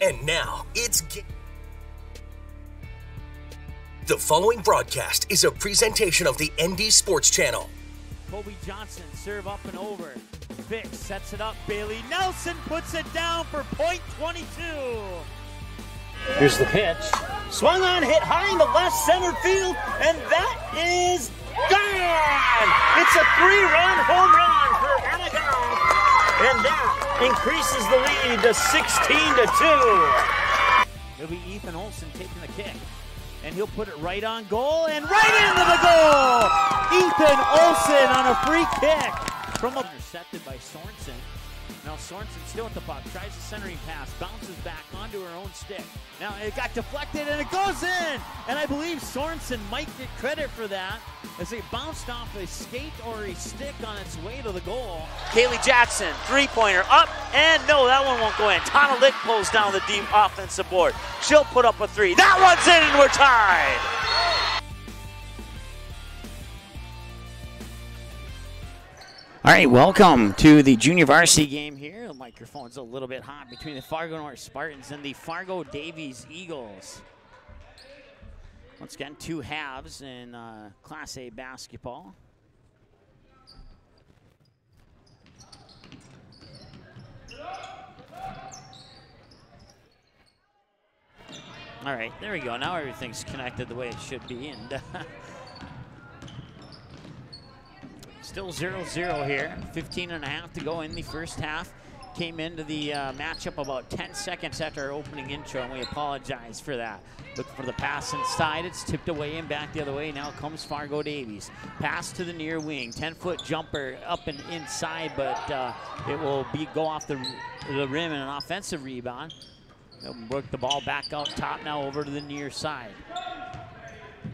And now the following broadcast is a presentation of the ND Sports Channel. Kobe Johnson serve up and over. Fix sets it up. Bailey Nelson puts it down for point 22. Here's the pitch. Swung on, hit high into left center field, and that is gone! It's a 3-run home run for Anagon, and that increases the lead to 16-2. It'll be Ethan Olson taking the kick, and he'll put it right on goal and right into the goal! Ethan Olson on a free kick from intercepted by Sorensen. Now Sorensen still at the puck, tries a centering pass, bounces back onto her own stick. Now it got deflected and it goes in! And I believe Sorensen might get credit for that as it bounced off a skate or a stick on its way to the goal. Kaylee Jackson, three-pointer up, and no, that one won't go in. Tana Lick pulls down the deep offensive board. She'll put up a three. That one's in and we're tied! All right, welcome to the junior varsity game here. The microphone's a little bit hot between the Fargo North Spartans and the Fargo Davies Eagles. Once again, two halves in Class A basketball. All right, there we go. Now everything's connected the way it should be. And still 0-0 here, 15.5 to go in the first half. Came into the matchup about 10 seconds after our opening intro, and we apologize for that. Look for the pass inside, it's tipped away and back the other way. Now comes Fargo Davies. Pass to the near wing, 10-foot jumper up and inside, but it will go off the rim and an offensive rebound. They'll work the ball back out top now over to the near side.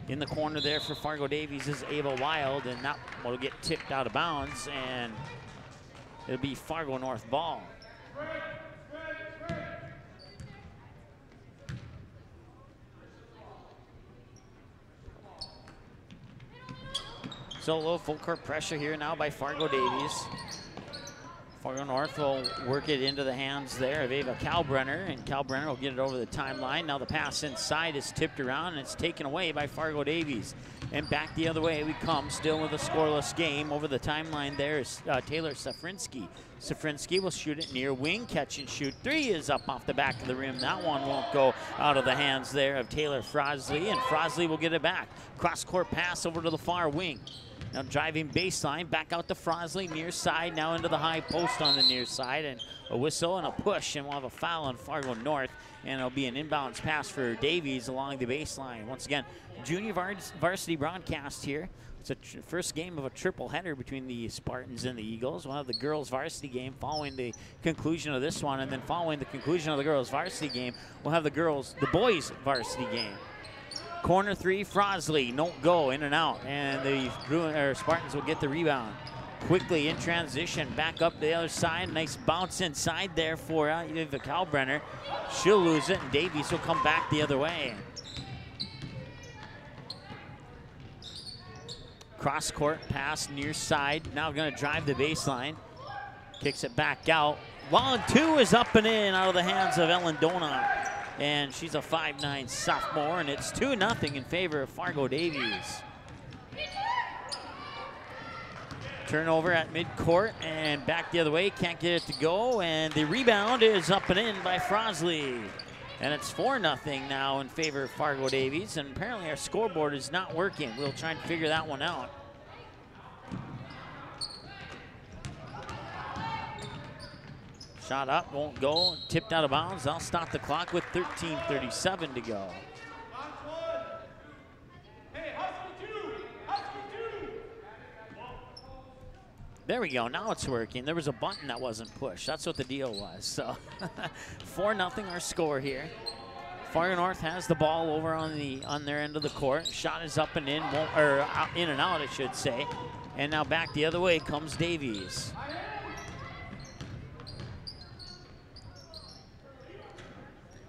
In the corner there for Fargo Davies is Ava Wild, and that will get tipped out of bounds, and it'll be Fargo North ball. So a little full court pressure here now by Fargo Davies. Fargo North will work it into the hands there of Ava Kalbrenner, and Kalbrenner will get it over the timeline. Now the pass inside is tipped around, and it's taken away by Fargo Davies. And back the other way we come, still with a scoreless game. Over the timeline there is Taylor Safrinsky. Safrinsky will shoot it near wing, catch and shoot. Three is up off the back of the rim. That one won't go out of the hands there of Taylor Frosley, and Frosley will get it back. Cross-court pass over to the far wing. Now driving baseline, back out to Frosley, near side, now into the high post on the near side, and a whistle and a push, and we'll have a foul on Fargo North, and it'll be an inbounds pass for Davies along the baseline. Once again, junior varsity broadcast here. It's a first game of a triple header between the Spartans and the Eagles. We'll have the girls varsity game following the conclusion of this one, and then following the conclusion of the girls varsity game, we'll have the boys varsity game. Corner three, Frosley, don't go, in and out, and the Spartans will get the rebound. Quickly in transition, back up to the other side, nice bounce inside there for Eva Kalbrenner. She'll lose it, and Davies will come back the other way. Cross court pass near side, now gonna drive the baseline. Kicks it back out. Long two is up and in out of the hands of Ellen Donut. And she's a 5'9" sophomore, and it's 2-0 in favor of Fargo Davies. Turnover at midcourt, and back the other way, can't get it to go, and the rebound is up and in by Frosley. And it's 4-0 now in favor of Fargo Davies, and apparently our scoreboard is not working. We'll try and figure that one out. Shot up, won't go, tipped out of bounds. I'll stop the clock with 13:37 to go. There we go, now it's working. There was a button that wasn't pushed. That's what the deal was. So 4-0 our score here. Fargo North has the ball over on their end of the court. Shot is up and in, in and out, I should say. And now back the other way comes Davies.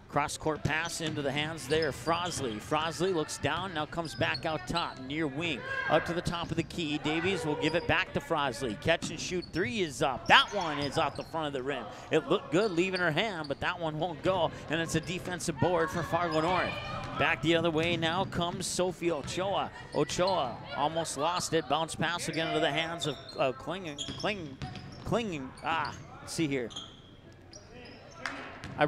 Cross-court pass into the hands there. Frosley. Frosley looks down, now comes back out top, near wing. Up to the top of the key. Davies will give it back to Frosley. Catch and shoot three is up. That one is off the front of the rim. It looked good leaving her hand, but that one won't go, and it's a defensive board for Fargo North. Back the other way now comes Sophie Ochoa. Ochoa almost lost it. Bounce pass again into the hands of Clinging. Let's see here. I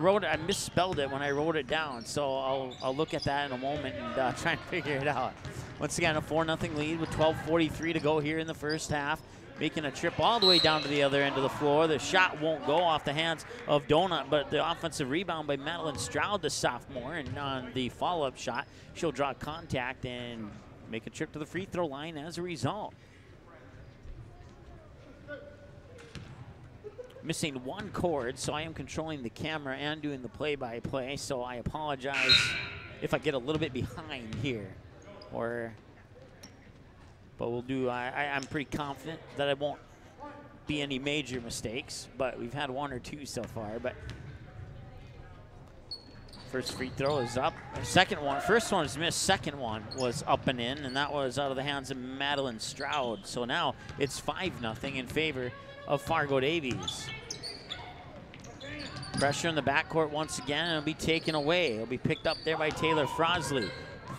misspelled it when I wrote it down, so I'll look at that in a moment and try and figure it out. Once again, a 4-0 lead with 12:43 to go here in the first half. Making a trip all the way down to the other end of the floor. The shot won't go off the hands of Donut, but the offensive rebound by Madeline Stroud, the sophomore, and on the follow-up shot, she'll draw contact and make a trip to the free throw line as a result. Missing one cord, so I am controlling the camera and doing the play-by-play, so I apologize if I get a little bit behind here. But we'll do, I'm pretty confident that it won't be any major mistakes, but we've had one or two so far. But first free throw is up. Second one, first one was missed, second one was up and in, and that was out of the hands of Madeline Stroud. So now it's 5-0 in favor of Fargo Davies. Pressure in the backcourt once again, and it'll be taken away. It'll be picked up there by Taylor Frosley.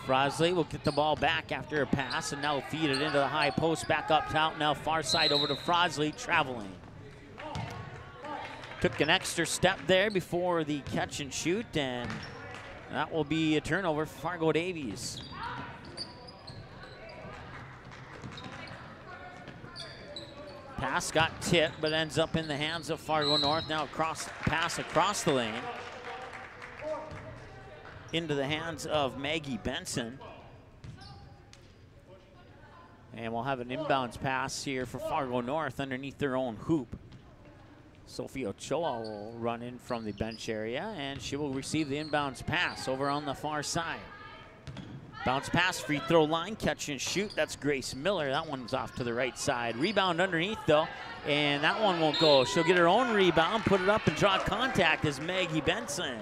Frosley will get the ball back after a pass, and now feed it into the high post, back up top. Now far side over to Frosley, traveling. Took an extra step there before the catch and shoot, and that will be a turnover for Fargo Davies. Pass got tipped, but ends up in the hands of Fargo North. Now pass across the lane into the hands of Maggie Benson. And we'll have an inbounds pass here for Fargo North underneath their own hoop. Sophie Ochoa will run in from the bench area, and she will receive the inbounds pass over on the far side. Bounce pass, free throw line, catch and shoot. That's Grace Miller. That one's off to the right side. Rebound underneath, though, and that one won't go. She'll get her own rebound, put it up, and draw contact as Maggie Benson.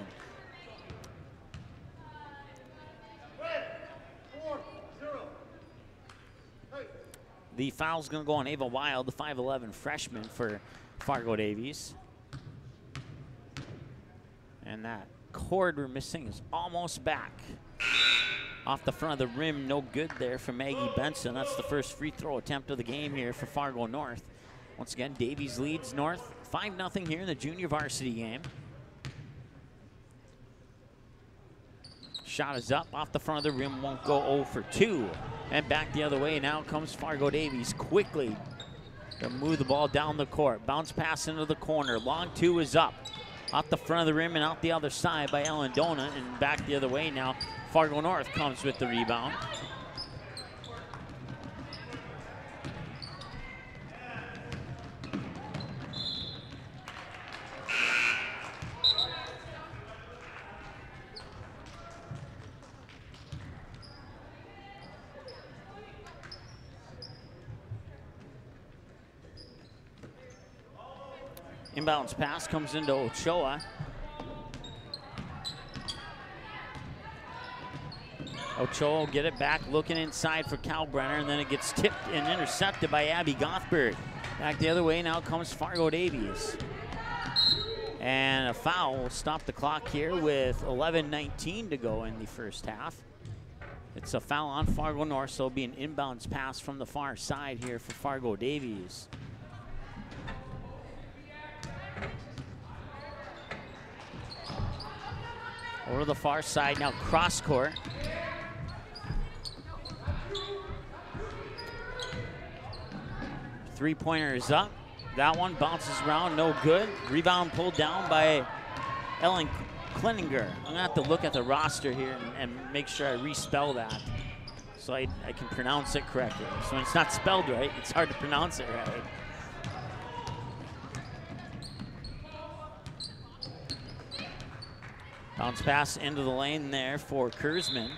The foul's going to go on Ava Wild, the 5'11 freshman for Fargo Davies. And that cord we're missing is almost back. Off the front of the rim, no good there for Maggie Benson. That's the first free throw attempt of the game here for Fargo North. Once again, Davies leads North 5-0 here in the junior varsity game. Shot is up, off the front of the rim, won't go 0 for 2. And back the other way, now comes Fargo Davies quickly to move the ball down the court. Bounce pass into the corner, long two is up. Off the front of the rim and out the other side by Ellen Donut, and back the other way now. Fargo North comes with the rebound. Inbounds pass comes into Ochoa. Ochoa will get it back, looking inside for Kalbrenner, and then it gets tipped and intercepted by Abby Gothberg. Back the other way now comes Fargo Davies. And a foul will stop the clock here with 11:19 to go in the first half. It's a foul on Fargo North, so it'll be an inbounds pass from the far side here for Fargo Davies. Over to the far side now, cross court. Three-pointer is up. That one bounces around, no good. Rebound pulled down by Ellen Klinninger. I'm gonna have to look at the roster here and make sure I respell that so I can pronounce it correctly. So when it's not spelled right, it's hard to pronounce it right. Bounce pass into the lane there for Kurzman.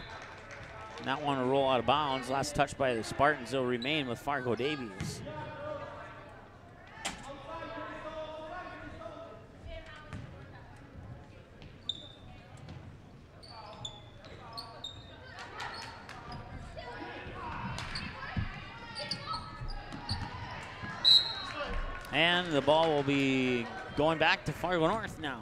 Not want to roll out of bounds. Last touch by the Spartans will remain with Fargo Davies. And the ball will be going back to Fargo North now.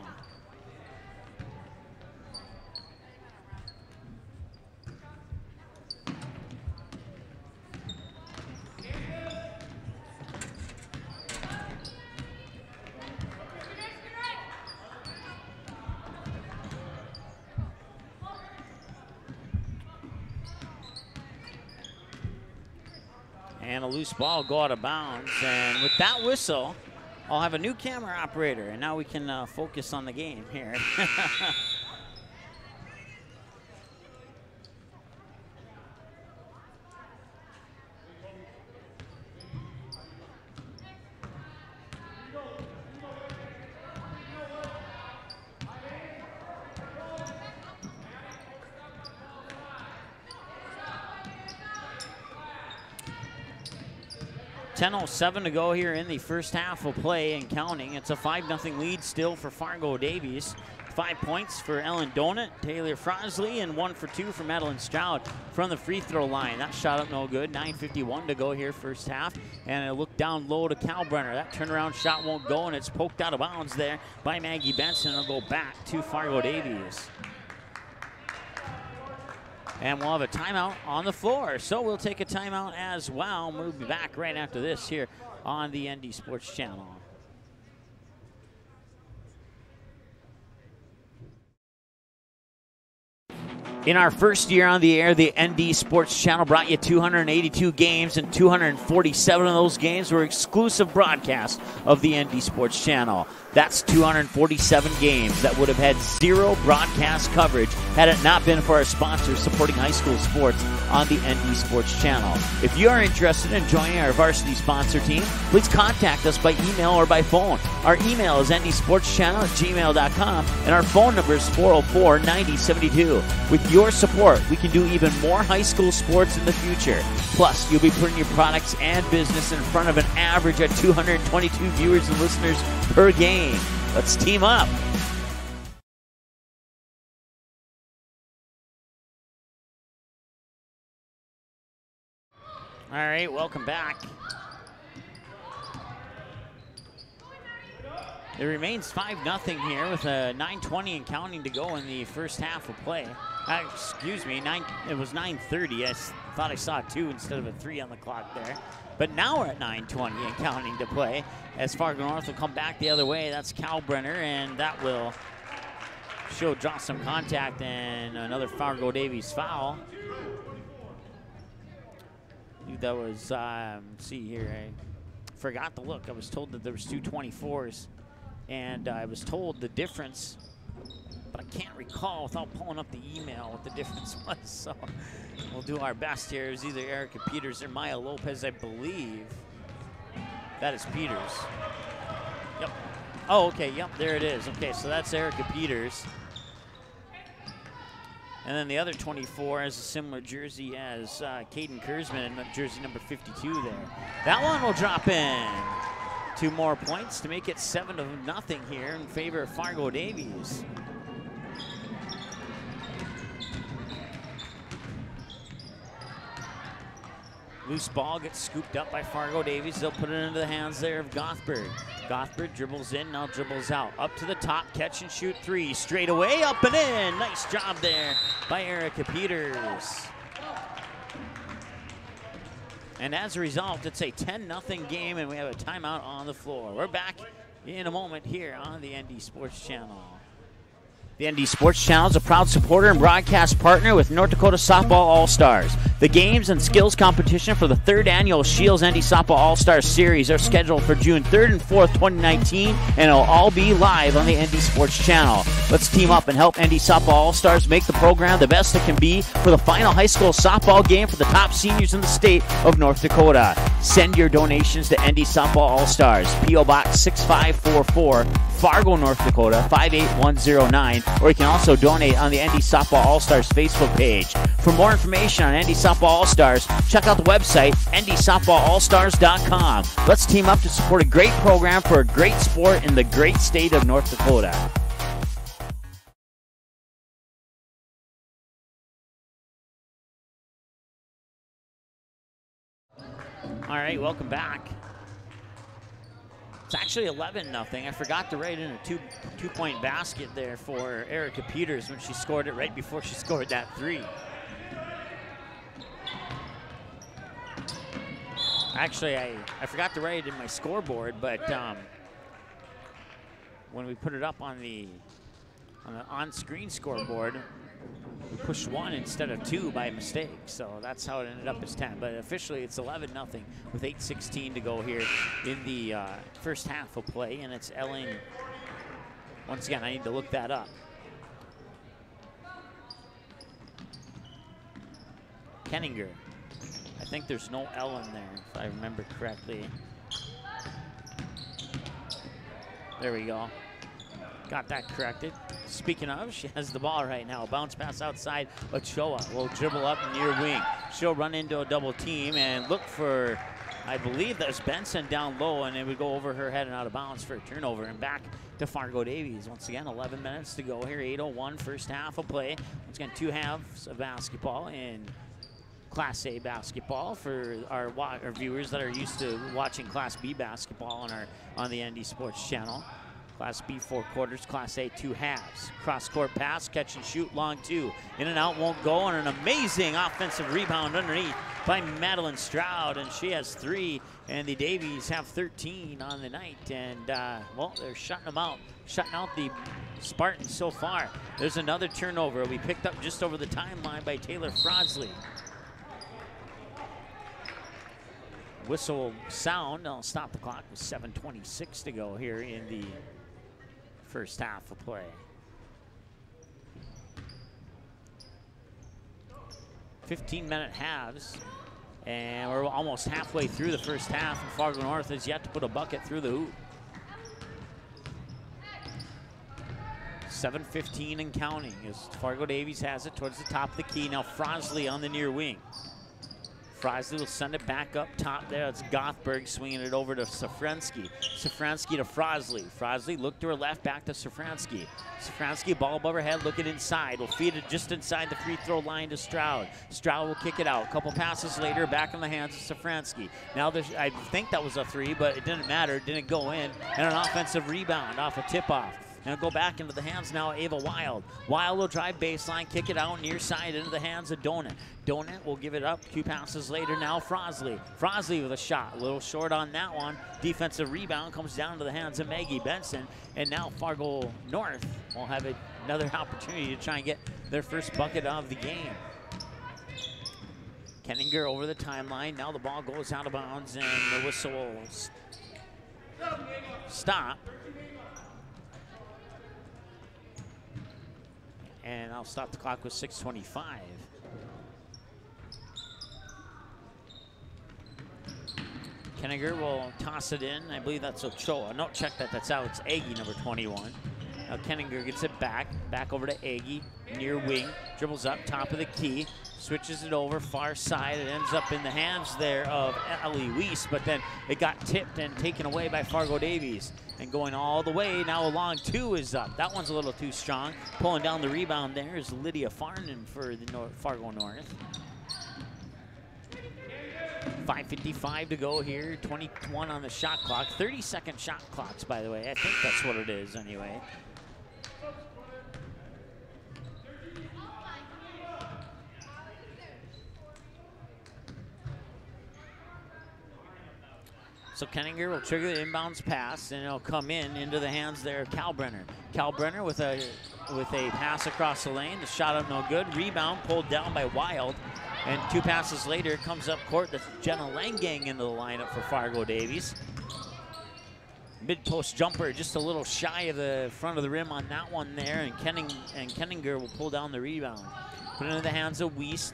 And a loose ball go out of bounds. And with that whistle, I'll have a new camera operator. And now we can focus on the game here. 10:07 to go here in the first half of play and counting. It's a 5-0 lead still for Fargo Davies. 5 points for Ellen Donut, Taylor Frosley, and 1 for 2 for Madeline Stroud from the free throw line. That shot up no good. 9:51 to go here first half. And a look down low to Kalbrenner. That turnaround shot won't go, and it's poked out of bounds there by Maggie Benson. It'll go back to Fargo Davies. And we'll have a timeout on the floor. So we'll take a timeout as well. We'll be back right after this here on the ND Sports Channel. In our first year on the air, the ND Sports Channel brought you 282 games, and 247 of those games were exclusive broadcasts of the ND Sports Channel. That's 247 games that would have had zero broadcast coverage had it not been for our sponsors supporting high school sports on the ND Sports Channel. If you are interested in joining our varsity sponsor team, please contact us by email or by phone. Our email is ndsportschannel@gmail.com, and our phone number is 404-9072. With your support, we can do even more high school sports in the future. Plus, you'll be putting your products and business in front of an average of 222 viewers and listeners per game. Let's team up. All right, welcome back. It remains 5-0 here with a 9:20 and counting to go in the first half of play. Excuse me, it was 9:30. I thought I saw a 2 instead of a 3 on the clock there. But now we're at 9:20 and counting to play as Fargo North will come back the other way. That's Kalbrenner, and that will draw some contact and another Fargo Davies foul. I think that was, let's see here, I forgot to look. I was told that there was 2 24s, and I was told the difference, but I can't recall without pulling up the email what the difference was. So we'll do our best here. It was either Erica Peters or Maya Lopez, I believe. That is Peters. Yep. Oh, okay, yep, there it is. Okay, so that's Erica Peters. And then the other 24 has a similar jersey as Caden Kurzman, jersey number 52 there. That one will drop in. 2 more points to make it 7-0 here in favor of Fargo Davies. Loose ball gets scooped up by Fargo Davies. They'll put it into the hands there of Gothberg. Gothberg dribbles in, now dribbles out. Up to the top, catch and shoot 3. Straight away, up and in. Nice job there by Erica Peters. And as a result, it's a 10-0 game, and we have a timeout on the floor. We're back in a moment here on the ND Sports Channel. The ND Sports Channel is a proud supporter and broadcast partner with North Dakota Softball All-Stars. The games and skills competition for the 3rd annual Shields ND Softball All-Stars Series are scheduled for June 3rd and 4th, 2019, and it'll all be live on the ND Sports Channel. Let's team up and help ND Softball All-Stars make the program the best it can be for the final high school softball game for the top seniors in the state of North Dakota. Send your donations to ND Softball All-Stars, P.O. Box 6544, Fargo, North Dakota 58109, or you can also donate on the ND Softball All-Stars Facebook page. For more information on ND Softball All-Stars, check out the website, ndsoftballallstars.com. Let's team up to support a great program for a great sport in the great state of North Dakota. All right, welcome back. It's actually 11-0. I forgot to write in a two-point basket there for Erica Peters when she scored it right before she scored that 3. Actually, I forgot to write it in my scoreboard, but when we put it up on the on-screen scoreboard, we pushed 1 instead of 2 by mistake, so that's how it ended up as 10. But officially, it's 11-0 with 8:16 to go here in the first half of play, and it's Ellen. Once again, I need to look that up. Kenninger. I think there's no L in there, if I remember correctly. There we go. Got that corrected. Speaking of, she has the ball right now. Bounce pass outside. Ochoa will dribble up near wing. She'll run into a double team and look for, I believe there's Benson down low, and it would go over her head and out of bounds for a turnover. And back to Fargo Davies. Once again, 11 minutes to go here. 8:01 first half of play. Once again, 2 halves of basketball in Class A basketball for our viewers that are used to watching Class B basketball on the ND Sports channel. Class B 4 quarters, Class A 2 halves. Cross-court pass, catch and shoot, long 2. In and out, won't go, and an amazing offensive rebound underneath by Madeline Stroud, and she has 3, and the Davies have 13 on the night, and well, they're shutting them out, shutting out the Spartans so far. There's another turnover. We picked up just over the timeline by Taylor Frosley. Whistle sound, I'll stop the clock with 7:26 to go here in the first half of play. 15-minute halves, and we're almost halfway through the first half, and Fargo North has yet to put a bucket through the hoop. 7:15 and counting as Fargo Davies has it towards the top of the key. Now Frosley on the near wing. Frosley will send it back up top there. It's Gothberg swinging it over to Safransky. Safransky to Frosley. Frosley look to her left, back to Safransky. Safransky, ball above her head, looking inside. Will feed it just inside the free throw line to Stroud. Stroud will kick it out. Couple passes later, back in the hands of Safransky. Now I think that was a 3, but it didn't matter. It didn't go in. And an offensive rebound off a tip-off. And it'll go back into the hands now of Ava Wild. Wild will drive baseline, kick it out near side into the hands of Donut. Donut will give it up. 2 passes later now Frosley. Frosley with a shot. A little short on that one. Defensive rebound comes down to the hands of Maggie Benson. And now Fargo North will have another opportunity to try and get their first bucket of the game. Kenninger over the timeline. Now the ball goes out of bounds and the whistle will stop. And I'll stop the clock with 6:25. Kenninger will toss it in. I believe that's Ochoa. No, check that. That's out. It's Aggie, number 21. Now Kenninger gets it back over to Aggie, near wing. Dribbles up, top of the key. Switches it over, far side. It ends up in the hands there of Ellie Weiss, but then it got tipped and taken away by Fargo Davies. And going all the way, now a long 2 is up. That one's a little too strong. Pulling down the rebound there is Lydia Farnan for the Fargo North. 5:55 to go here, 21 on the shot clock. 30-second shot clocks, by the way. I think that's what it is anyway. So Kenninger will trigger the inbounds pass, and it'll come into the hands there of Kalbrenner. Kalbrenner with a pass across the lane. The shot up no good. Rebound pulled down by Wild. And 2 passes later, it comes up court. That's Jenna Langang into the lineup for Fargo Davies. Mid-post jumper, just a little shy of the front of the rim on that one there. And Kenninger will pull down the rebound. Put it into the hands of Wiest.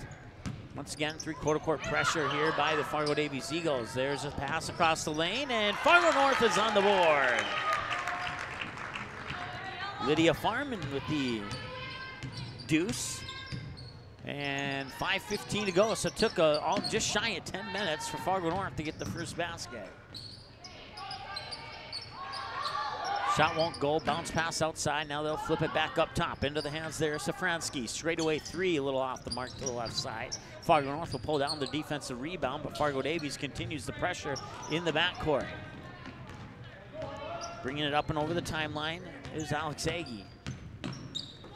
Once again, 3/4 court pressure here by the Fargo Davies Eagles. There's a pass across the lane, and Fargo North is on the board. Lydia Farman with the deuce. And 5:15 to go, so it took just shy of 10 minutes for Fargo North to get the first basket. Shot won't go, bounce pass outside. Now they'll flip it back up top into the hands there of Safransky. Straightaway 3, a little off the mark to the left side. Fargo North will pull down the defensive rebound, but Fargo Davies continues the pressure in the backcourt. Bringing it up and over the timeline is Alex Agee.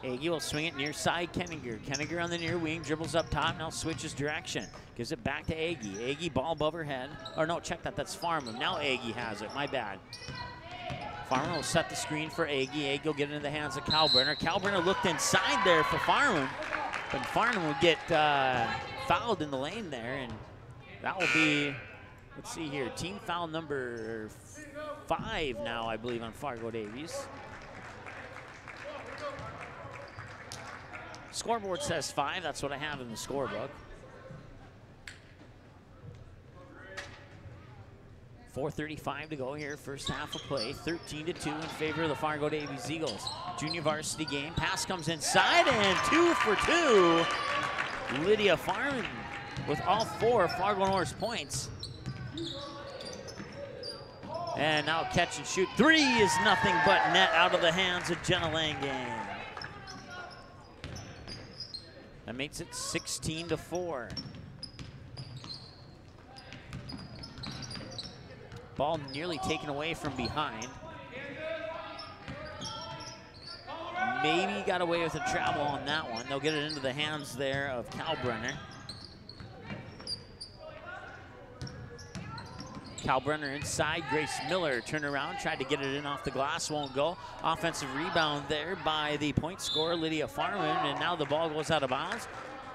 Agee will swing it near side Kenninger. Kenninger on the near wing, dribbles up top, now switches direction. Gives it back to Agee. Agee ball above her head. Or no, check that, that's Farman. Now Agee has it, my bad. Farman will set the screen for Agee. Agee will get it into the hands of Kalbrenner. Kalbrenner looked inside there for Farman, but Farman will get fouled in the lane there, and that will be, let's see here, team foul number 5 now, I believe, on Fargo Davies. Scoreboard says 5. That's what I have in the scorebook. 4:35 to go here, first half of play. 13-2 in favor of the Fargo Davies Eagles. Junior varsity game. Pass comes inside, and 2 for 2. Lydia Farman with all 4 Fargo North's points. And now catch and shoot. 3 is nothing but net out of the hands of Jenna Langang. That makes it 16-4. Ball nearly taken away from behind. Maybe got away with a travel on that one. They'll get it into the hands there of Kalbrenner. Kalbrenner inside, Grace Miller turned around, tried to get it in off the glass, won't go. Offensive rebound there by the point scorer, Lydia Farman, and now the ball goes out of bounds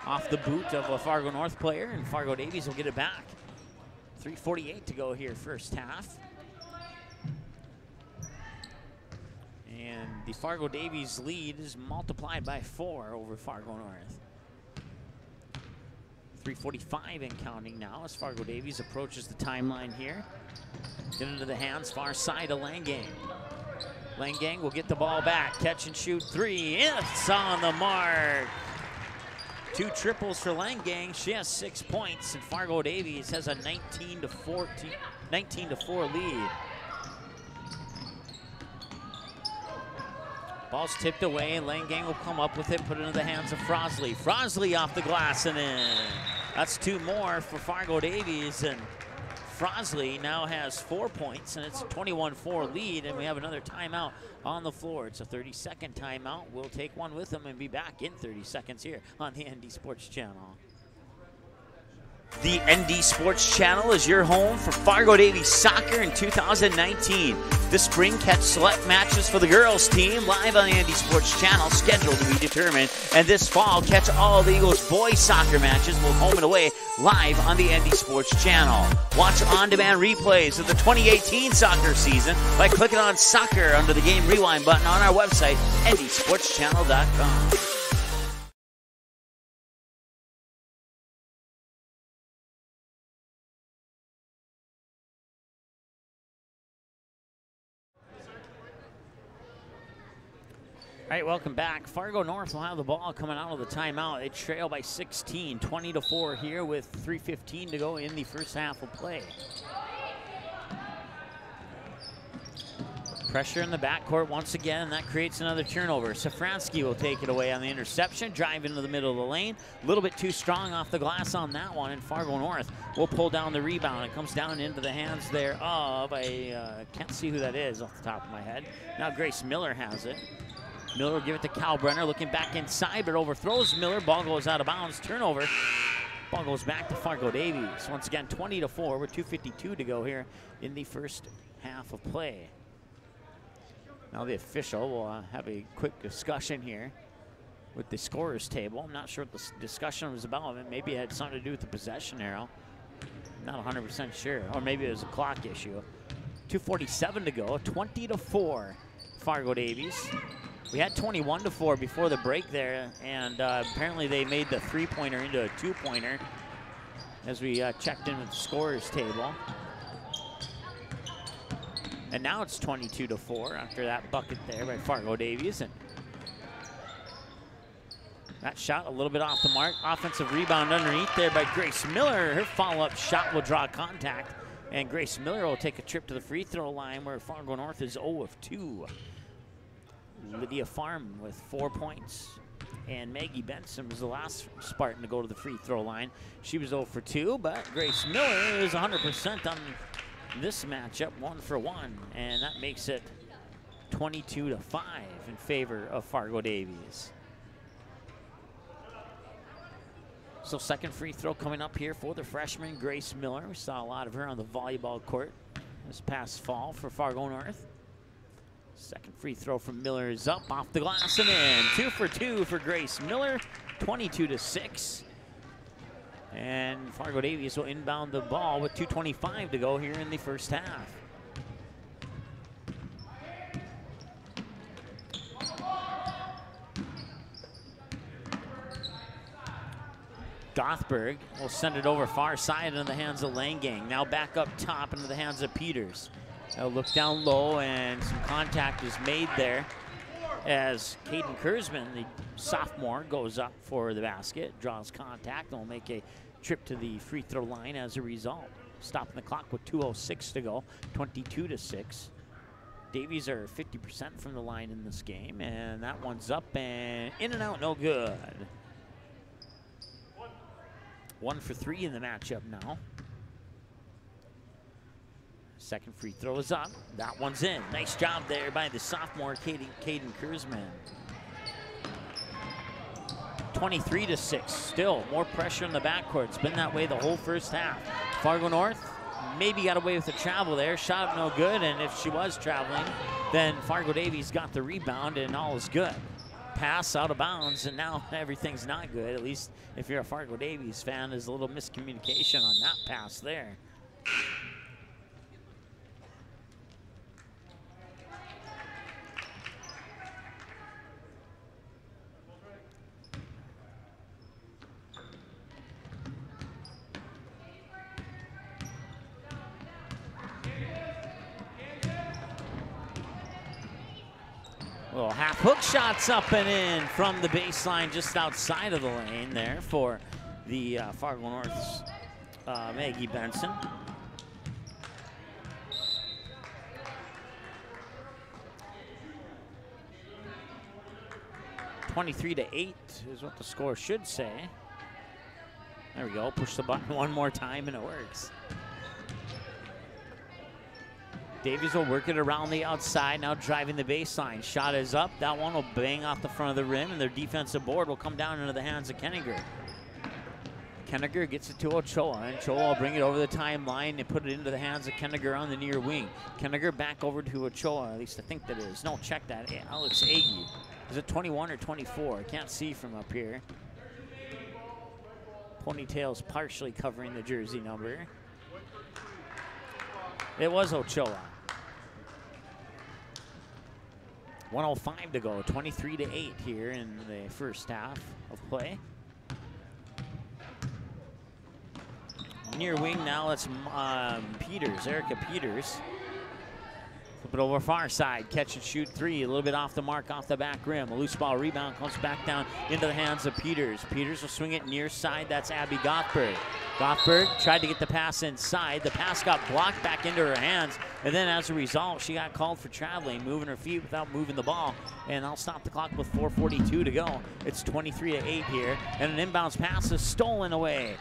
off the boot of a Fargo North player, and Fargo Davies will get it back. 3:48 to go here, first half. And the Fargo Davies lead is multiplied by 4 over Fargo North. 3:45 and counting now as Fargo Davies approaches the timeline here. Get into the hands, far side of Langang. Langang will get the ball back, catch and shoot 3. It's on the mark. 2 triples for Langang. She has 6 points, and Fargo Davies has a 19-4 lead. Ball's tipped away, and Langang will come up with it, put it into the hands of Frosley. Frosley off the glass and in. That's 2 more for Fargo Davies, and Frosley now has 4 points, and it's a 21-4 lead, and we have another timeout on the floor. It's a 30-second timeout. We'll take one with them and be back in 30 seconds here on the ND Sports Channel. The ND Sports Channel is your home for Fargo Davies soccer in 2019. This spring, catch select matches for the girls team live on the ND Sports Channel, scheduled to be determined. And this fall, catch all the Eagles boys soccer matches, both home and away, live on the ND Sports Channel. Watch on-demand replays of the 2018 soccer season by clicking on soccer under the game rewind button on our website, ndsportschannel.com. All right, welcome back. Fargo North will have the ball coming out of the timeout. They trail by 16, 20-4 here with 3:15 to go in the first half of play. Pressure in the backcourt once again, and that creates another turnover. Safransky will take it away on the interception, drive into the middle of the lane. A little bit too strong off the glass on that one, and Fargo North will pull down the rebound. It comes down into the hands there of, I can't see who that is off the top of my head. Now Grace Miller has it. Miller will give it to Kalbrenner, looking back inside, but overthrows Miller. Ball goes out of bounds, turnover. Ball goes back to Fargo Davies. Once again, 20-4 with 2:52 to go here in the first half of play. Now the official will have a quick discussion here with the scorer's table. I'm not sure what the discussion was about. Maybe it had something to do with the possession arrow. Not 100% sure. Or maybe it was a clock issue. 2:47 to go, 20-4 Fargo Davies. We had 21-4 before the break there, and apparently they made the 3-pointer into a 2-pointer as we checked in with the scorer's table. And now it's 22-4 after that bucket there by Fargo Davies. And that shot a little bit off the mark. Offensive rebound underneath there by Grace Miller. Her follow-up shot will draw contact, and Grace Miller will take a trip to the free throw line where Fargo North is 0 of 2. Lydia Farm with 4 points, and Maggie Benson was the last Spartan to go to the free throw line. She was 0 for 2, but Grace Miller is 100% on this matchup, 1 for 1, and that makes it 22-5 in favor of Fargo Davies. So second free throw coming up here for the freshman, Grace Miller. We saw a lot of her on the volleyball court this past fall for Fargo North. Second free throw from Miller is up, off the glass and in. 2 for 2 for Grace Miller, 22-6. And Fargo Davies will inbound the ball with 2:25 to go here in the first half. Gothberg will send it over far side into the hands of Langang. Now back up top into the hands of Peters. They'll look down low, and some contact is made there as Caden Kurzman, the sophomore, goes up for the basket, draws contact, and will make a trip to the free throw line as a result. Stopping the clock with 2:06 to go, 22-6. Davies are 50% from the line in this game, and that one's up and in and out, no good. 1 for 3 in the matchup now. Second free throw is up. That one's in. Nice job there by the sophomore, Caden Kurzman. 23-6. Still more pressure in the backcourt. It's been that way the whole first half. Fargo North maybe got away with the travel there. Shot no good, and if she was traveling, then Fargo Davies got the rebound, and all is good. Pass out of bounds, and now everything's not good. At least if you're a Fargo Davies fan, there's a little miscommunication on that pass there. Little half hook shots up and in from the baseline just outside of the lane there for the Fargo North's Maggie Benson. (23-8) is what the score should say. There we go. Push the button one more time and it works. Davies will work it around the outside, now driving the baseline. Shot is up. That one will bang off the front of the rim, and their defensive board will come down into the hands of Kenninger. Kenninger gets it to Ochoa, and Ochoa will bring it over the timeline and put it into the hands of Kenninger on the near wing. Kenninger back over to Ochoa, at least I think that is. No, check that. Alex Agee. Is it 21 or 24? I can't see from up here. Ponytail's partially covering the jersey number. It was Ochoa. 1:05 to go, 23-8 here in the first half of play. Near wing now, it's Peters, Erica Peters. Flip it over far side, catch and shoot three, a little bit off the mark, off the back rim. A loose ball rebound comes back down into the hands of Peters. Peters will swing it near side, that's Abby Gothberg. Gothberg tried to get the pass inside. The pass got blocked back into her hands, and then as a result, she got called for traveling, moving her feet without moving the ball, and I'll stop the clock with 4:42 to go. It's 23-8 here, and an inbounds pass is stolen away.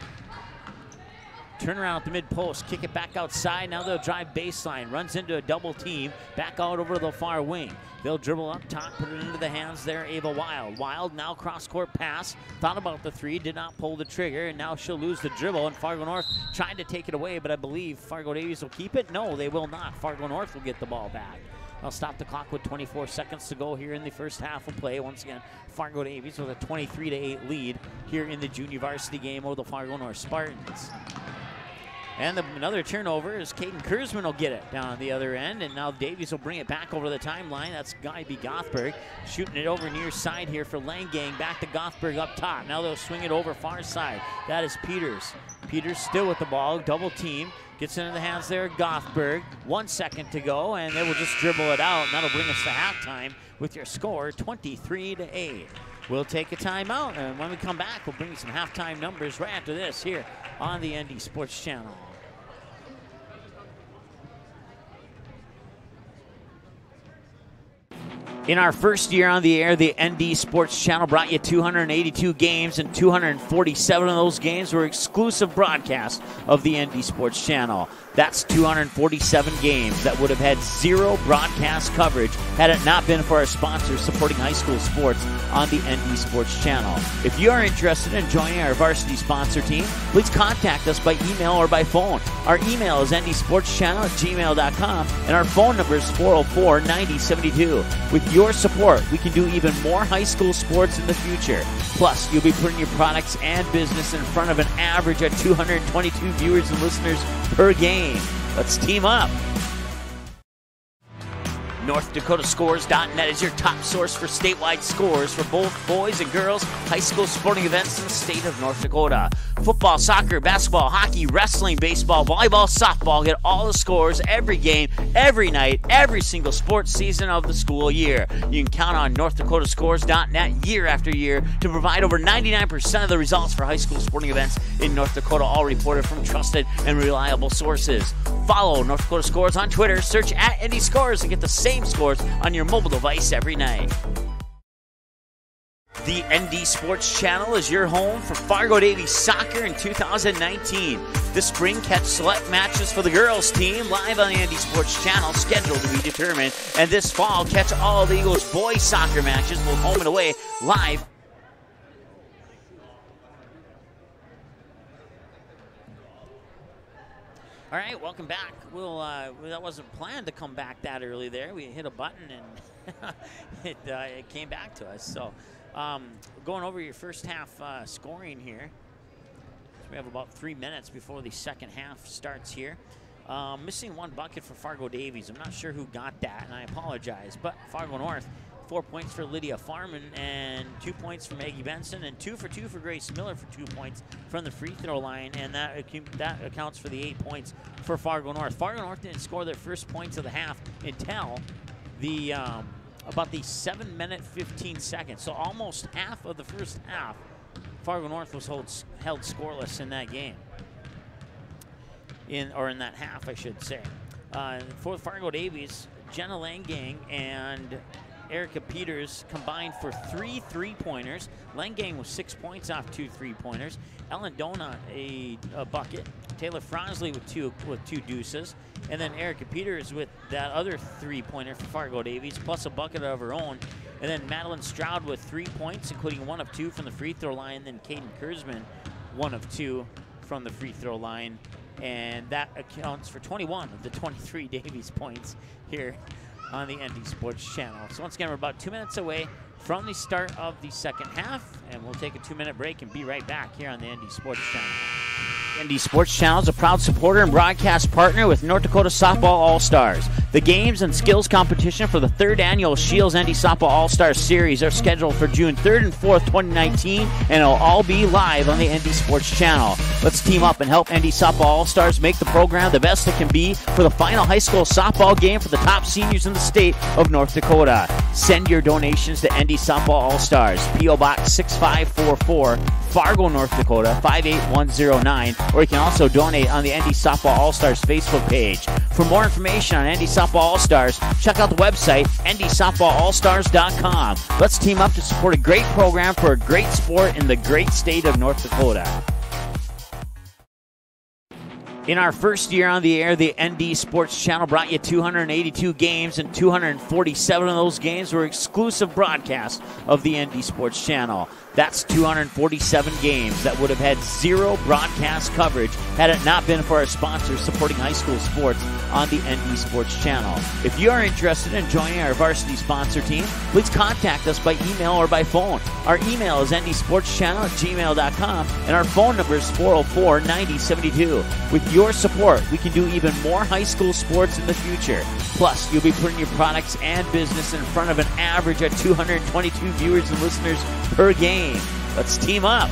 Turn around at the mid-post, kick it back outside. Now they'll drive baseline, runs into a double team, back out over the far wing. They'll dribble up top, put it into the hands there, Ava Wild. Wild now cross-court pass, thought about the three, did not pull the trigger, and now she'll lose the dribble, and Fargo North tried to take it away, but I believe Fargo Davies will keep it. No, they will not. Fargo North will get the ball back. I'll stop the clock with 24 seconds to go here in the first half of play. Once again, Fargo Davies with a 23-8 lead here in the junior varsity game over the Fargo North Spartans. And another turnover as Caden Kurzman will get it down on the other end, and now Davies will bring it back over the timeline. That's Abby Gothberg shooting it over near side here for Langang. Back to Gothberg up top. Now they'll swing it over far side. That is Peters. Peters still with the ball, double team. Gets into the hands there of Gothberg. 1 second to go, and they will just dribble it out, and that'll bring us to halftime with your score 23-8. We'll take a timeout, and when we come back, we'll bring you some halftime numbers right after this here on the ND Sports Channel. In our first year on the air, the ND Sports Channel brought you 282 games, and 247 of those games were exclusive broadcasts of the ND Sports Channel. That's 247 games that would have had zero broadcast coverage had it not been for our sponsors supporting high school sports on the ND Sports Channel. If you are interested in joining our varsity sponsor team, please contact us by email or by phone. Our email is ndsportschannel@gmail.com, and our phone number is 404-9072. With your support, we can do even more high school sports in the future. Plus, you'll be putting your products and business in front of an average of 222 viewers and listeners per game. Let's team up. NorthDakotaScores.net is your top source for statewide scores for both boys and girls high school sporting events in the state of North Dakota. Football, soccer, basketball, hockey, wrestling, baseball, volleyball, softball. Get all the scores every game, every night, every single sports season of the school year. You can count on NorthDakotaScores.net year after year to provide over 99% of the results for high school sporting events in North Dakota, all reported from trusted and reliable sources. Follow North Dakota Scores on Twitter, search @NDScores, and get the same scores on your mobile device every night. The ND Sports Channel is your home for Fargo Davies soccer in 2019. This spring, catch select matches for the girls team live on the ND Sports Channel, scheduled to be determined. And this fall, catch all the Eagles boys soccer matches, both home and away, live. All right, welcome back. That wasn't planned to come back that early there. We hit a button and it came back to us. So going over your first half scoring here. So we have about 3 minutes before the second half starts here. Missing one bucket for Fargo Davies. I'm not sure who got that, and I apologize. But Fargo North, 4 points for Lydia Farman and 2 points for Maggie Benson, and 2 for 2 for Grace Miller for 2 points from the free throw line, and that accounts for the 8 points for Fargo North. Fargo North didn't score their first points of the half until the about the 7-minute 15 seconds. So almost half of the first half, Fargo North was held scoreless in that game. In that half, I should say. For Fargo Davies, Jenna Langang and Erica Peters combined for 3 3-pointers. Langang with 6 points off 2 3-pointers. Ellen Donut a bucket. Taylor Fransley with two deuces. And then Erica Peters with that other 3-pointer for Fargo Davies, plus a bucket of her own. And then Madeline Stroud with 3 points, including 1 of 2 from the free throw line. Then Caden Kurzman, 1 of 2 from the free throw line. And that accounts for 21 of the 23 Davies points here on the ND Sports Channel. So once again, we're about 2 minutes away from the start of the second half, and we'll take a 2-minute break and be right back here on the ND Sports Channel. ND Sports Channel is a proud supporter and broadcast partner with North Dakota Softball All-Stars. The games and skills competition for the 3rd annual Shields ND Softball All-Stars Series are scheduled for June 3rd and 4th, 2019, and it'll all be live on the ND Sports Channel. Let's team up and help ND Softball All-Stars make the program the best it can be for the final high school softball game for the top seniors in the state of North Dakota. Send your donations to ND Softball All-Stars, P.O. Box 6544, Fargo, North Dakota 58109, or you can also donate on the ND Softball All-Stars Facebook page. For more information on ND Softball All-Stars, check out the website ndsoftballallstars.com. Let's team up to support a great program for a great sport in the great state of North Dakota. In our first year on the air, the ND Sports Channel brought you 282 games, and 247 of those games were exclusive broadcasts of the ND Sports Channel. That's 247 games that would have had zero broadcast coverage had it not been for our sponsors supporting high school sports on the ND Sports Channel. If you are interested in joining our varsity sponsor team, please contact us by email or by phone. Our email is ndsportschannel@gmail.com, and our phone number is 404-9072. With your support, we can do even more high school sports in the future. Plus, you'll be putting your products and business in front of an average of 222 viewers and listeners per game. Let's team up.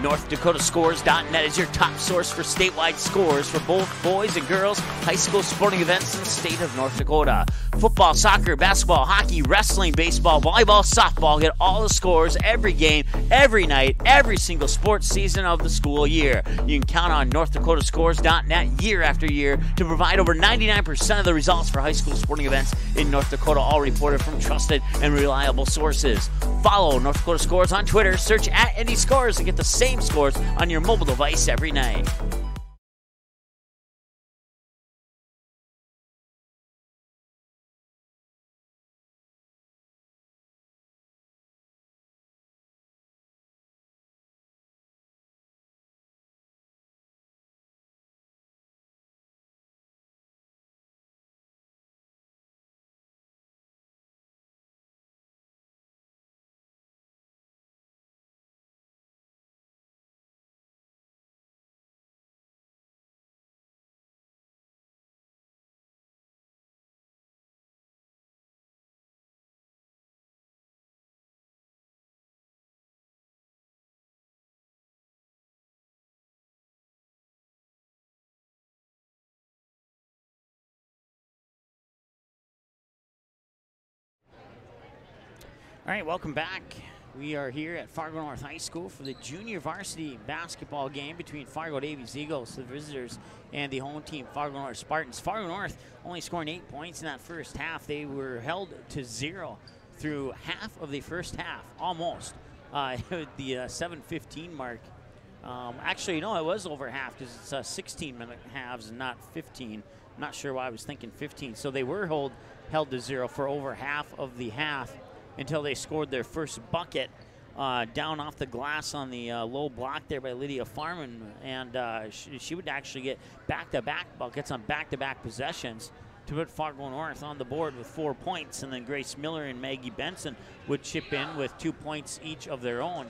NorthDakotaScores.net is your top source for statewide scores for both boys and girls high school sporting events in the state of North Dakota. Football, soccer, basketball, hockey, wrestling, baseball, volleyball, softball. Get all the scores every game, every night, every single sports season of the school year. You can count on NorthDakotaScores.net year after year to provide over 99% of the results for high school sporting events in North Dakota, all reported from trusted and reliable sources. Follow North Dakota Scores on Twitter, search @NDScores, and get the same scores on your mobile device every night. All right, welcome back. We are here at Fargo North High School for the junior varsity basketball game between Fargo Davies Eagles, the visitors, and the home team, Fargo North Spartans. Fargo North only scoring 8 points in that first half. They were held to 0 through half of the first half, almost. The 7:15 mark. Actually, no, it was over half because it's 16-minute halves and not 15. I'm not sure why I was thinking 15. So they were held to 0 for over half of the half until they scored their first bucket down off the glass on the low block there by Lydia Farman. And she would actually get back-to-back buckets on back-to-back possessions to put Fargo North on the board with 4 points. And then Grace Miller and Maggie Benson would chip in with 2 points each of their own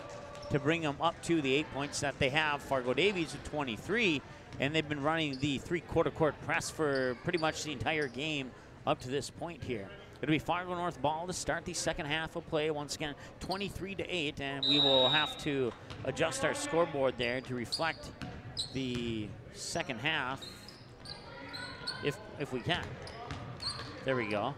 to bring them up to the 8 points that they have. Fargo Davies with 23, and they've been running the three-quarter court press for pretty much the entire game up to this point here. It'll be Fargo North ball to start the second half of play. Once again, 23-8, and we will have to adjust our scoreboard there to reflect the second half, if we can. There we go.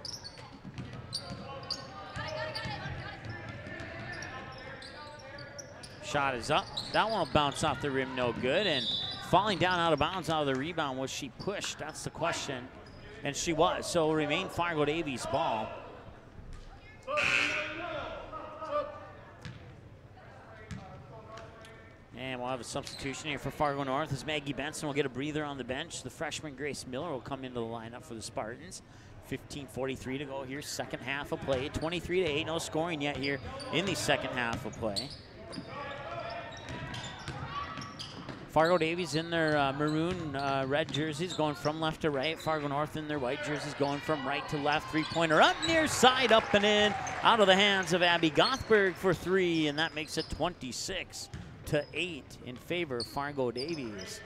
Shot is up. That one will bounce off the rim, no good. And falling down out of bounds out of the rebound, was she pushed? That's the question. And she was. So remain Fargo Davies ball. And we'll have a substitution here for Fargo North as Maggie Benson will get a breather on the bench. The freshman Grace Miller will come into the lineup for the Spartans. 15:43 to go here, second half of play. 23-8, no scoring yet here in the second half of play. Fargo Davies in their maroon red jerseys going from left to right. Fargo North in their white jerseys going from right to left. Three-pointer up near side, up and in. Out of the hands of Abby Gothberg for 3, and that makes it 26-8 in favor of Fargo Davies.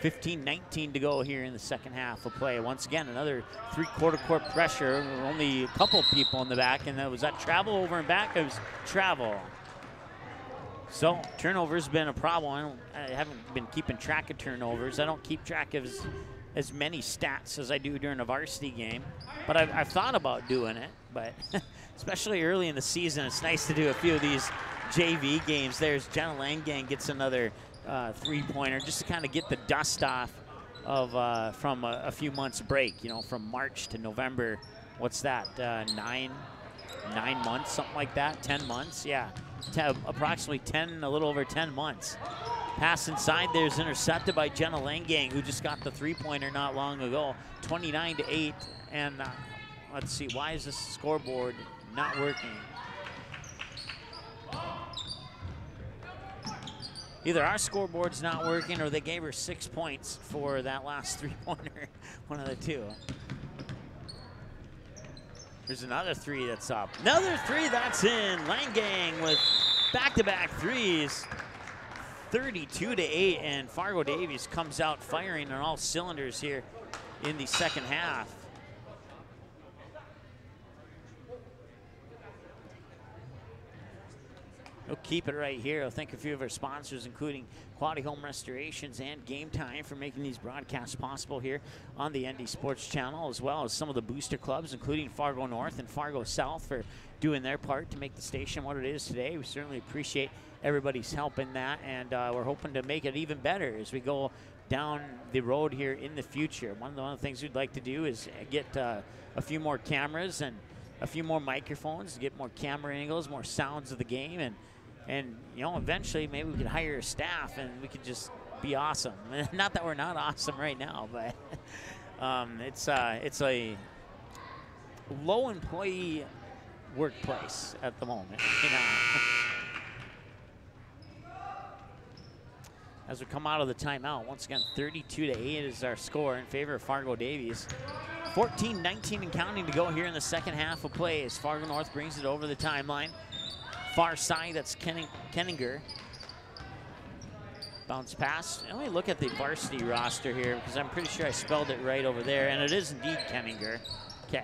15:19 to go here in the second half of play. Once again, another three-quarter court pressure. Only a couple people in the back, and that was that travel over and back. It was travel. So turnovers been a problem. I haven't been keeping track of turnovers. I don't keep track of as many stats as I do during a varsity game, but I've thought about doing it. But especially early in the season, it's nice to do a few of these JV games. There's Jenna Langang gets another three-pointer just to kind of get the dust off of from a few months break. You know, from March to November. What's that? 9 months, something like that. 10 months, yeah. Approximately 10, a little over 10 months. Pass inside there's intercepted by Jenna Langang, who just got the three-pointer not long ago. 29-8, and let's see, why is this scoreboard not working? Either our scoreboard's not working or they gave her 6 points for that last three-pointer, one of the two. There's another 3 that's up. Another 3 that's in. Langang with back-to-back threes. 32-8, and Fargo Davies comes out firing on all cylinders here in the second half. We'll keep it right here. I'll thank a few of our sponsors, including Quality Home Restorations and Game Time, for making these broadcasts possible here on the ND Sports Channel, as well as some of the booster clubs, including Fargo North and Fargo South, for doing their part to make the station what it is today. We certainly appreciate everybody's help in that, and we're hoping to make it even better as we go down the road here in the future. One of the things we'd like to do is get a few more cameras and a few more microphones to get more camera angles, more sounds of the game, and you know, eventually maybe we could hire a staff and we could just be awesome. Not that we're not awesome right now, but it's a low employee workplace at the moment, you know. As we come out of the timeout, once again, 32-8 is our score in favor of Fargo Davies. 14-19 and counting to go here in the second half of play as Fargo North brings it over the timeline. Far side, that's Kenninger. Bounce pass. Let me look at the varsity roster here because I'm pretty sure I spelled it right over there, and it is indeed Kenninger. Okay.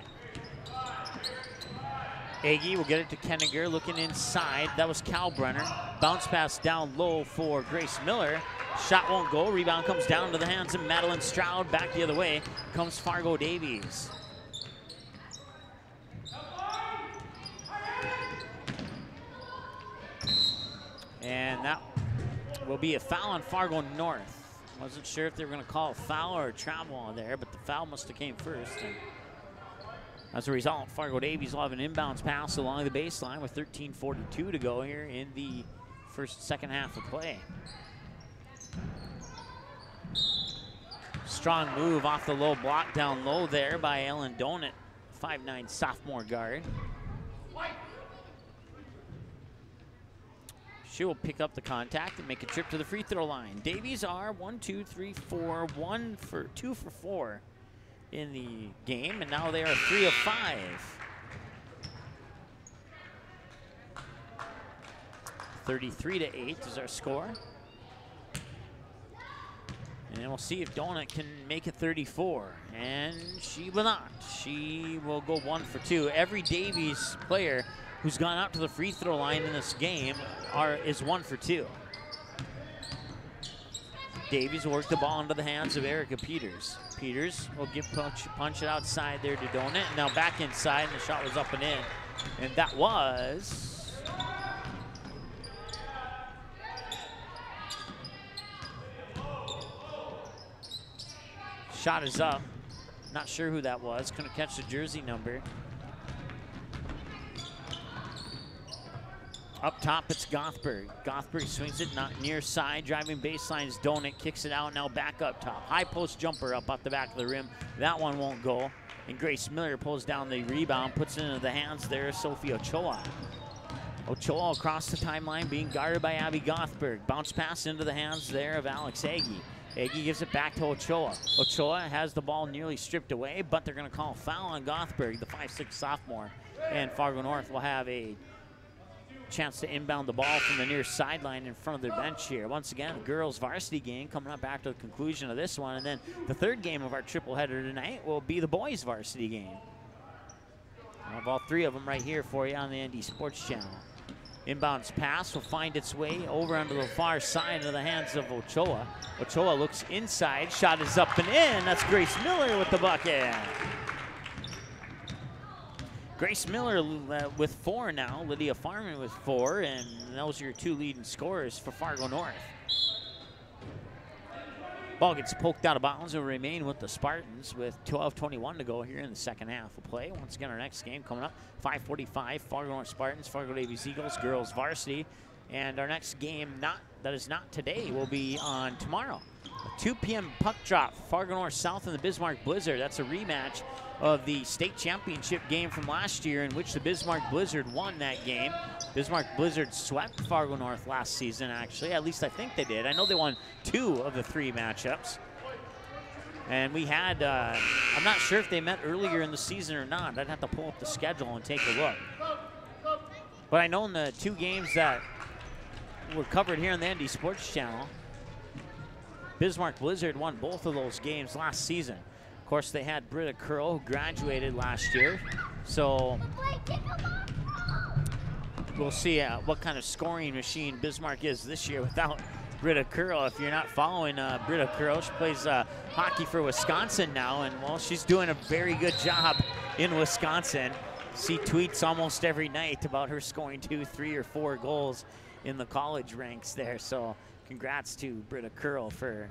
Agee will get it to Kenninger, looking inside. That was Kalbrenner. Bounce pass down low for Grace Miller. Shot won't go. Rebound comes down to the hands of Madeline Stroud. Back the other way comes Fargo Davies. And that will be a foul on Fargo North. Wasn't sure if they were going to call a foul or a travel on there, but the foul must have came first. And as a result, Fargo Davies will have an inbounds pass along the baseline with 13:42 to go here in the second half of play. Strong move off the low block down low there by Ellen Donut, 5'9" sophomore guard. She will pick up the contact and make a trip to the free throw line. Davies are 1, 2, 3, 4, 2 for 4 in the game, and now they are 3 of 5. 33-8 is our score. And we'll see if Donut can make it 34. And she will not. She will go 1 for 2. Every Davies player who's gone out to the free throw line in this game is 1 for 2. Davies will work the ball into the hands of Erica Peters. Peters will punch it outside there to Donut. And now back inside, and the shot was up and in. And that was... Shot is up. Not sure who that was. Couldn't catch the jersey number. Up top, it's Gothberg. Gothberg swings it, not near side. Driving baseline's Donut, kicks it out, now back up top. High post jumper up off the back of the rim. That one won't go. And Grace Miller pulls down the rebound, puts it into the hands there of Sophie Ochoa. Ochoa across the timeline, being guarded by Abby Gothberg. Bounce pass into the hands there of Alex Agee. Agee gives it back to Ochoa. Ochoa has the ball nearly stripped away, but they're going to call a foul on Gothberg, the 5'6" sophomore. And Fargo North will have a chance to inbound the ball from the near sideline in front of their bench here. Once again, girls varsity game coming up after the conclusion of this one. And then the third game of our triple header tonight will be the boys varsity game. I'll have all 3 of them right here for you on the ND Sports Channel. Inbounds pass will find its way over onto the far side into the hands of Ochoa. Ochoa looks inside, shot is up and in. That's Grace Miller with the bucket. Grace Miller with 4 now, Lydia Farman with 4, and those are your 2 leading scorers for Fargo North. Ball gets poked out of bounds and will remain with the Spartans with 12:21 to go here in the second half of play. Once again, our next game coming up, 5:45, Fargo North Spartans, Fargo Davies Eagles, girls varsity. And our next game, that is not today, will be on tomorrow. A 2 p.m. puck drop, Fargo North South and the Bismarck Blizzard. That's a rematch of the state championship game from last year in which the Bismarck Blizzard won that game. Bismarck Blizzard swept Fargo North last season, actually. At least I think they did. I know they won 2 of the 3 matchups. And we had, I'm not sure if they met earlier in the season or not. I'd have to pull up the schedule and take a look. But I know in the 2 games that were covered here on the ND Sports Channel, Bismarck Blizzard won both of those games last season. Of course, they had Britta Curl, who graduated last year. So we'll see what kind of scoring machine Bismarck is this year without Britta Curl. If you're not following Britta Curl, she plays hockey for Wisconsin now, and well, she's doing a very good job in Wisconsin. See tweets almost every night about her scoring 2, 3, or 4 goals in the college ranks there. So congrats to Britta Curl for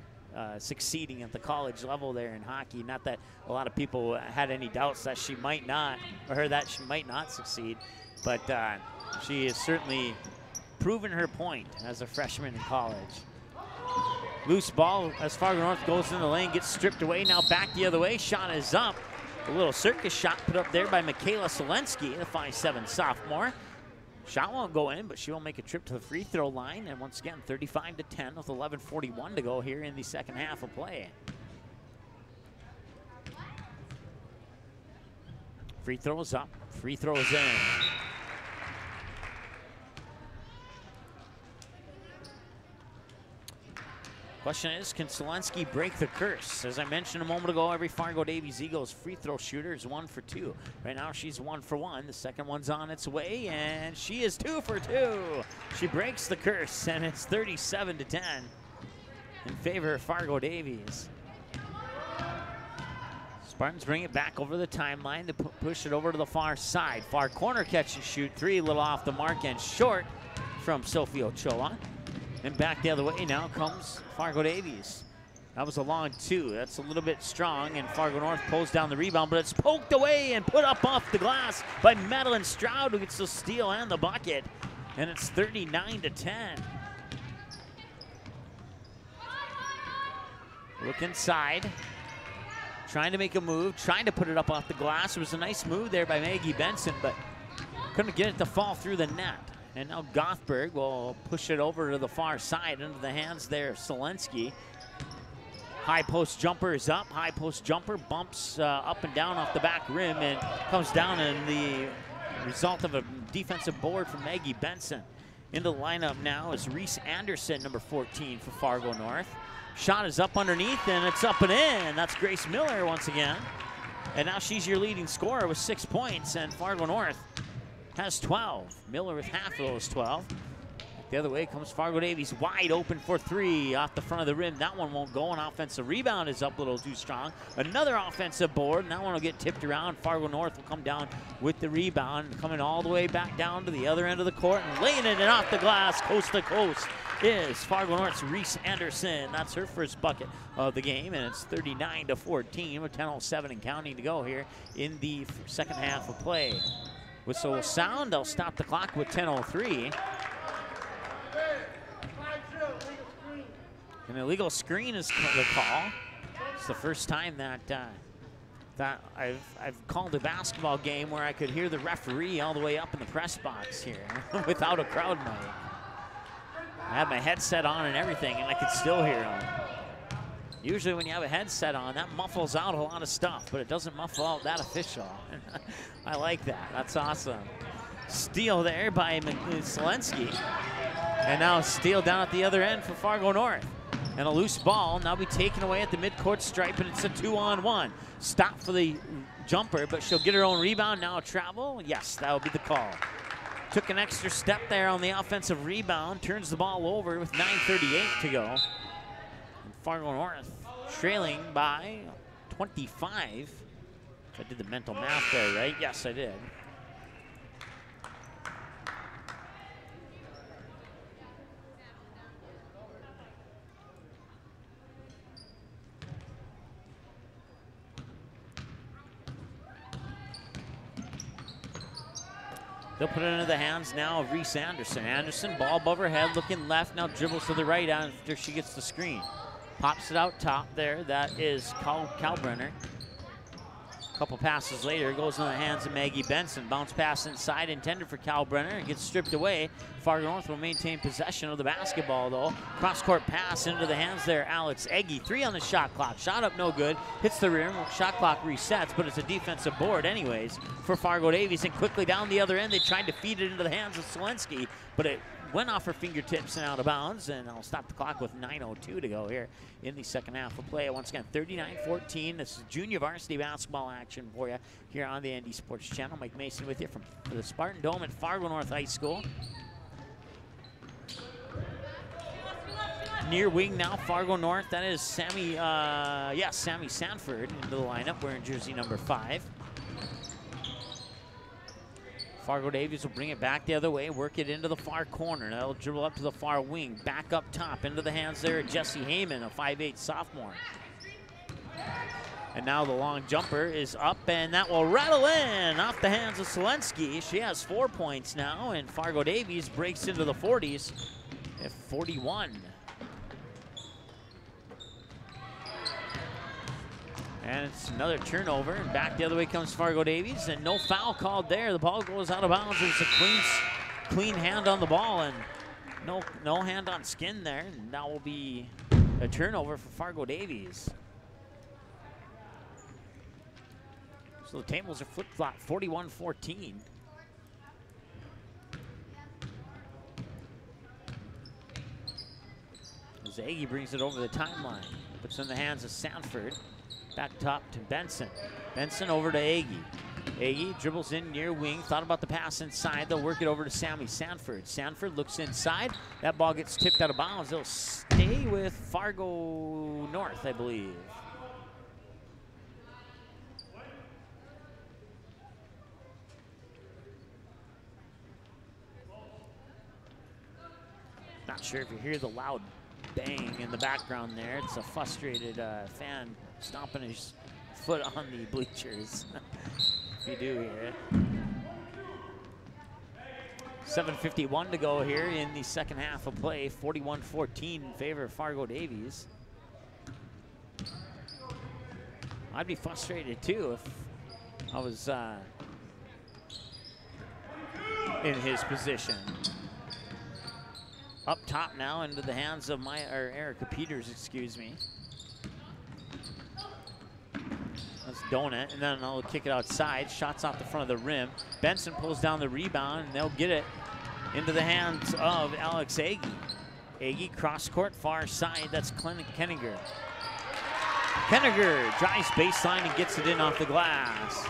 succeeding at the college level there in hockey. Not that a lot of people had any doubts that she might not, or that she might not succeed, but she has certainly proven her point as a freshman in college. Loose ball as Fargo North goes in the lane, gets stripped away, now back the other way, shot is up. A little circus shot put up there by Michaela Selensky, the 5'7" sophomore. Shot won't go in, but she will make a trip to the free throw line. And once again, 35-10 with 11:41 to go here in the second half of play. Free throw is up, free throw is in. Question is, can Selensky break the curse? As I mentioned a moment ago, every Fargo Davies Eagles free throw shooter is 1 for 2. Right now she's 1 for 1. The second one's on its way, and she is 2 for 2. She breaks the curse, and it's 37-10 in favor of Fargo Davies. Spartans bring it back over the timeline to push it over to the far side. Far corner catch and shoot 3, a little off the mark and short. from Sophie Ochoa. And back the other way now comes Fargo Davies. That was a long 2. That's a little bit strong, and Fargo North pulls down the rebound, but it's poked away and put up off the glass by Madeline Stroud, who gets the steal and the bucket. And it's 39-10. Look inside. Trying to make a move, trying to put it up off the glass. It was a nice move there by Maggie Benson, but couldn't get it to fall through the net. And now Gothberg will push it over to the far side into the hands there of Selensky. High post jumper is up. High post jumper bumps up and down off the back rim and comes down in the result of a defensive board from Maggie Benson. Into the lineup now is Reese Anderson, number 14 for Fargo North. Shot is up underneath, and it's up and in. That's Grace Miller once again. And now she's your leading scorer with 6 points, and Fargo North has 12. Miller with half of those 12. The other way comes Fargo Davies, wide open for 3 off the front of the rim. That one won't go. An offensive rebound is up a little too strong. Another offensive board, and that one will get tipped around. Fargo North will come down with the rebound, coming all the way back down to the other end of the court and laying it in off the glass, coast to coast, is Fargo North's Reese Anderson. That's her first bucket of the game, and it's 39-14 with 10:07 and counting to go here in the second half of play. Whistle will sound. They'll stop the clock with 10:03. An illegal screen is the call. It's the first time that I've called a basketball game where I could hear the referee all the way up in the press box here without a crowd mic. I had my headset on and everything, and I could still hear him. Usually when you have a headset on, that muffles out a lot of stuff, but it doesn't muffle out that official. I like that. That's awesome. Steal there by Selensky. And now a steal down at the other end for Fargo North. And a loose ball now be taken away at the midcourt stripe, and it's a 2-on-1. Stop for the jumper, but she'll get her own rebound. Now a travel. Yes, that will be the call. Took an extra step there on the offensive rebound. Turns the ball over with 9:38 to go. And Fargo North trailing by 25. If I did the mental math there right. Yes, I did. They'll put it into the hands now of Reese Anderson. Anderson, ball above her head, looking left, now dribbles to the right after she gets the screen. Pops it out top there. That is Kalbrenner. A couple passes later, goes in the hands of Maggie Benson. Bounce pass inside, intended for Kalbrenner. It gets stripped away. Fargo North will maintain possession of the basketball, though. Cross-court pass into the hands there, Alex Eggy. 3 on the shot clock. Shot up no good. Hits the rim. Shot clock resets, but it's a defensive board anyways for Fargo Davies. And quickly down the other end, they tried to feed it into the hands of Selensky, but it went off her fingertips and out of bounds, and I'll stop the clock with 9:02 to go here in the second half of play. Once again, 39-14. This is junior varsity basketball action for you here on the ND Sports Channel. Mike Mason with you from the Spartan Dome at Fargo North High School. Near wing now, Fargo North. That is Sammy Sanford into the lineup, wearing jersey number 5. Fargo Davies will bring it back the other way, work it into the far corner. That'll dribble up to the far wing, back up top into the hands there of Jesse Heyman, a 5'8" sophomore. And now the long jumper is up, and that will rattle in off the hands of Selensky. She has 4 points now, and Fargo Davies breaks into the 40s at 41. And it's another turnover, and back the other way comes Fargo Davies, and no foul called there. The ball goes out of bounds. There's a clean hand on the ball, and no hand on skin there. And that will be a turnover for Fargo Davies. So the tables are flip-flop, 41-14. Zaggy brings it over the timeline, puts it in the hands of Sanford. Back top to Benson. Benson over to Agee. Agee dribbles in near wing. Thought about the pass inside. They'll work it over to Sammy Sanford. Sanford looks inside. That ball gets tipped out of bounds. They'll stay with Fargo North, I believe. Not sure if you hear the loud bang in the background there. It's a frustrated fan stomping his foot on the bleachers. If you do hear it. 7:51 to go here in the second half of play. 41-14 in favor of Fargo Davies. I'd be frustrated too if I was in his position. Up top now into the hands of Erica Peters, excuse me. That's Donut, and then they'll kick it outside. Shots off the front of the rim. Benson pulls down the rebound, and they'll get it into the hands of Alex Agee. Agee cross court, far side, that's Kenninger. Kenninger drives baseline and gets it in off the glass.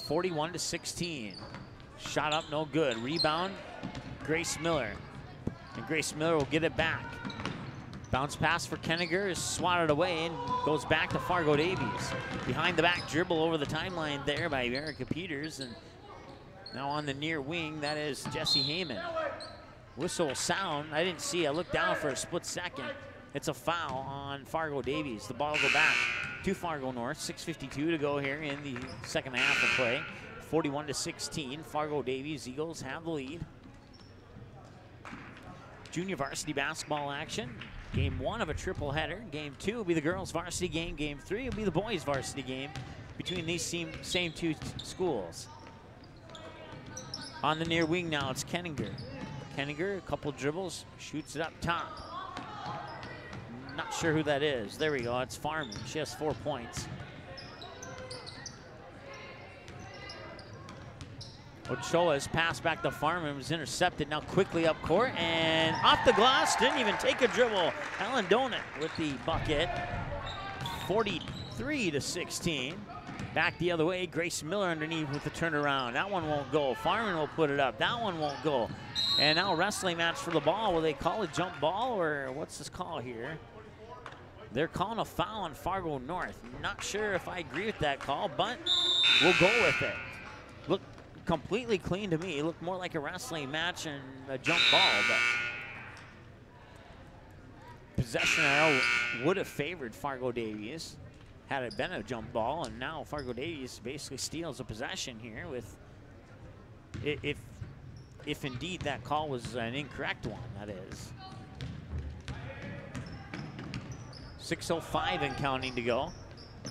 41-16. Shot up, no good. Rebound, Grace Miller. And Grace Miller will get it back. Bounce pass for Kenninger is swatted away and goes back to Fargo Davies. Behind the back dribble over the timeline there by Erica Peters. And now on the near wing, that is Jesse Heyman. Whistle sound, I didn't see, I looked down for a split second. It's a foul on Fargo Davies. The ball will go back to Fargo North. 6:52 to go here in the second half of play. 41-16, Fargo Davies Eagles have the lead. Junior varsity basketball action. Game 1 of a triple header. Game 2 will be the girls varsity game. Game 3 will be the boys varsity game between these same two schools. On the near wing now, it's Kenninger. Kenninger, a couple dribbles, shoots it up top. Not sure who that is. There we go, it's Farman. She has 4 points. Ochoa's pass back to Farman was intercepted. Now quickly up court and off the glass. Didn't even take a dribble. Alan Donut with the bucket. 43-16. Back the other way. Grace Miller underneath with the turnaround. That one won't go. Farman will put it up. That one won't go. And now wrestling match for the ball. Will they call a jump ball or what's this call here? They're calling a foul on Fargo North. Not sure if I agree with that call, but we'll go with it. Look completely clean to me. It looked more like a wrestling match and a jump ball, but possession arrow would have favored Fargo Davies had it been a jump ball, and now Fargo Davies basically steals a possession here with, if indeed that call was an incorrect one, that is. 6:05 and counting to go.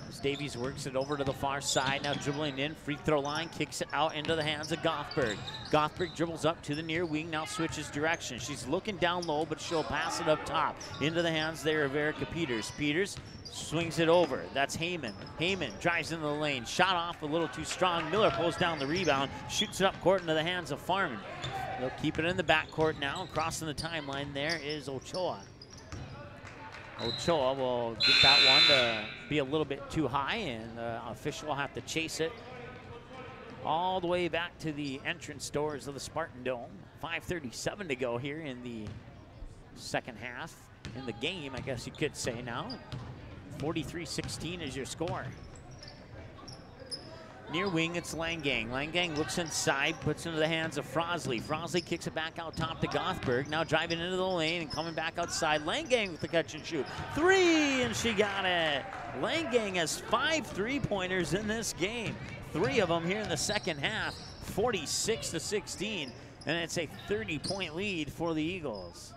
As Davies works it over to the far side, now dribbling in, free throw line, kicks it out into the hands of Gothberg. Gothberg dribbles up to the near wing, now switches direction. She's looking down low, but she'll pass it up top into the hands there of Erica Peters. Peters swings it over, that's Heyman. Heyman drives into the lane, shot off a little too strong. Miller pulls down the rebound, shoots it up court into the hands of Farman. They'll keep it in the backcourt now, crossing the timeline there is Ochoa. Ochoa will get that one to be a little bit too high, and the official will have to chase it all the way back to the entrance doors of the Spartan Dome. 5:37 to go here in the second half. In the game, I guess you could say now. 43-16 is your score. Near wing, it's Langang. Langang looks inside, puts it into the hands of Frosley. Frosley kicks it back out top to Gothberg. Now driving into the lane and coming back outside. Langang with the catch and shoot. 3, and she got it. Langang has 5 3-pointers in this game. 3 of them here in the second half. 46-16, and it's a 30-point lead for the Eagles.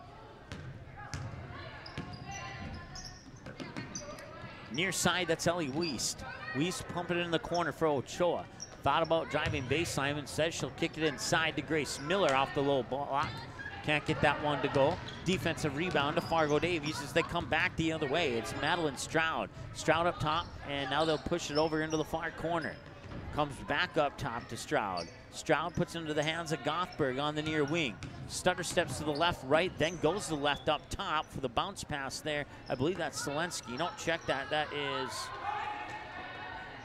Near side, that's Ellie Wiest. Wiest pumping it in the corner for Ochoa. Thought about driving baseline and says she'll kick it inside to Grace Miller off the low block. Can't get that one to go. Defensive rebound to Fargo Davies as they come back the other way. It's Madeline Stroud. Stroud up top, and now they'll push it over into the far corner. Comes back up top to Stroud. Stroud puts it into the hands of Gothberg on the near wing. Stutter steps to the left, right, then goes to the left up top for the bounce pass there. I believe that's Selensky. Don't check that. That is,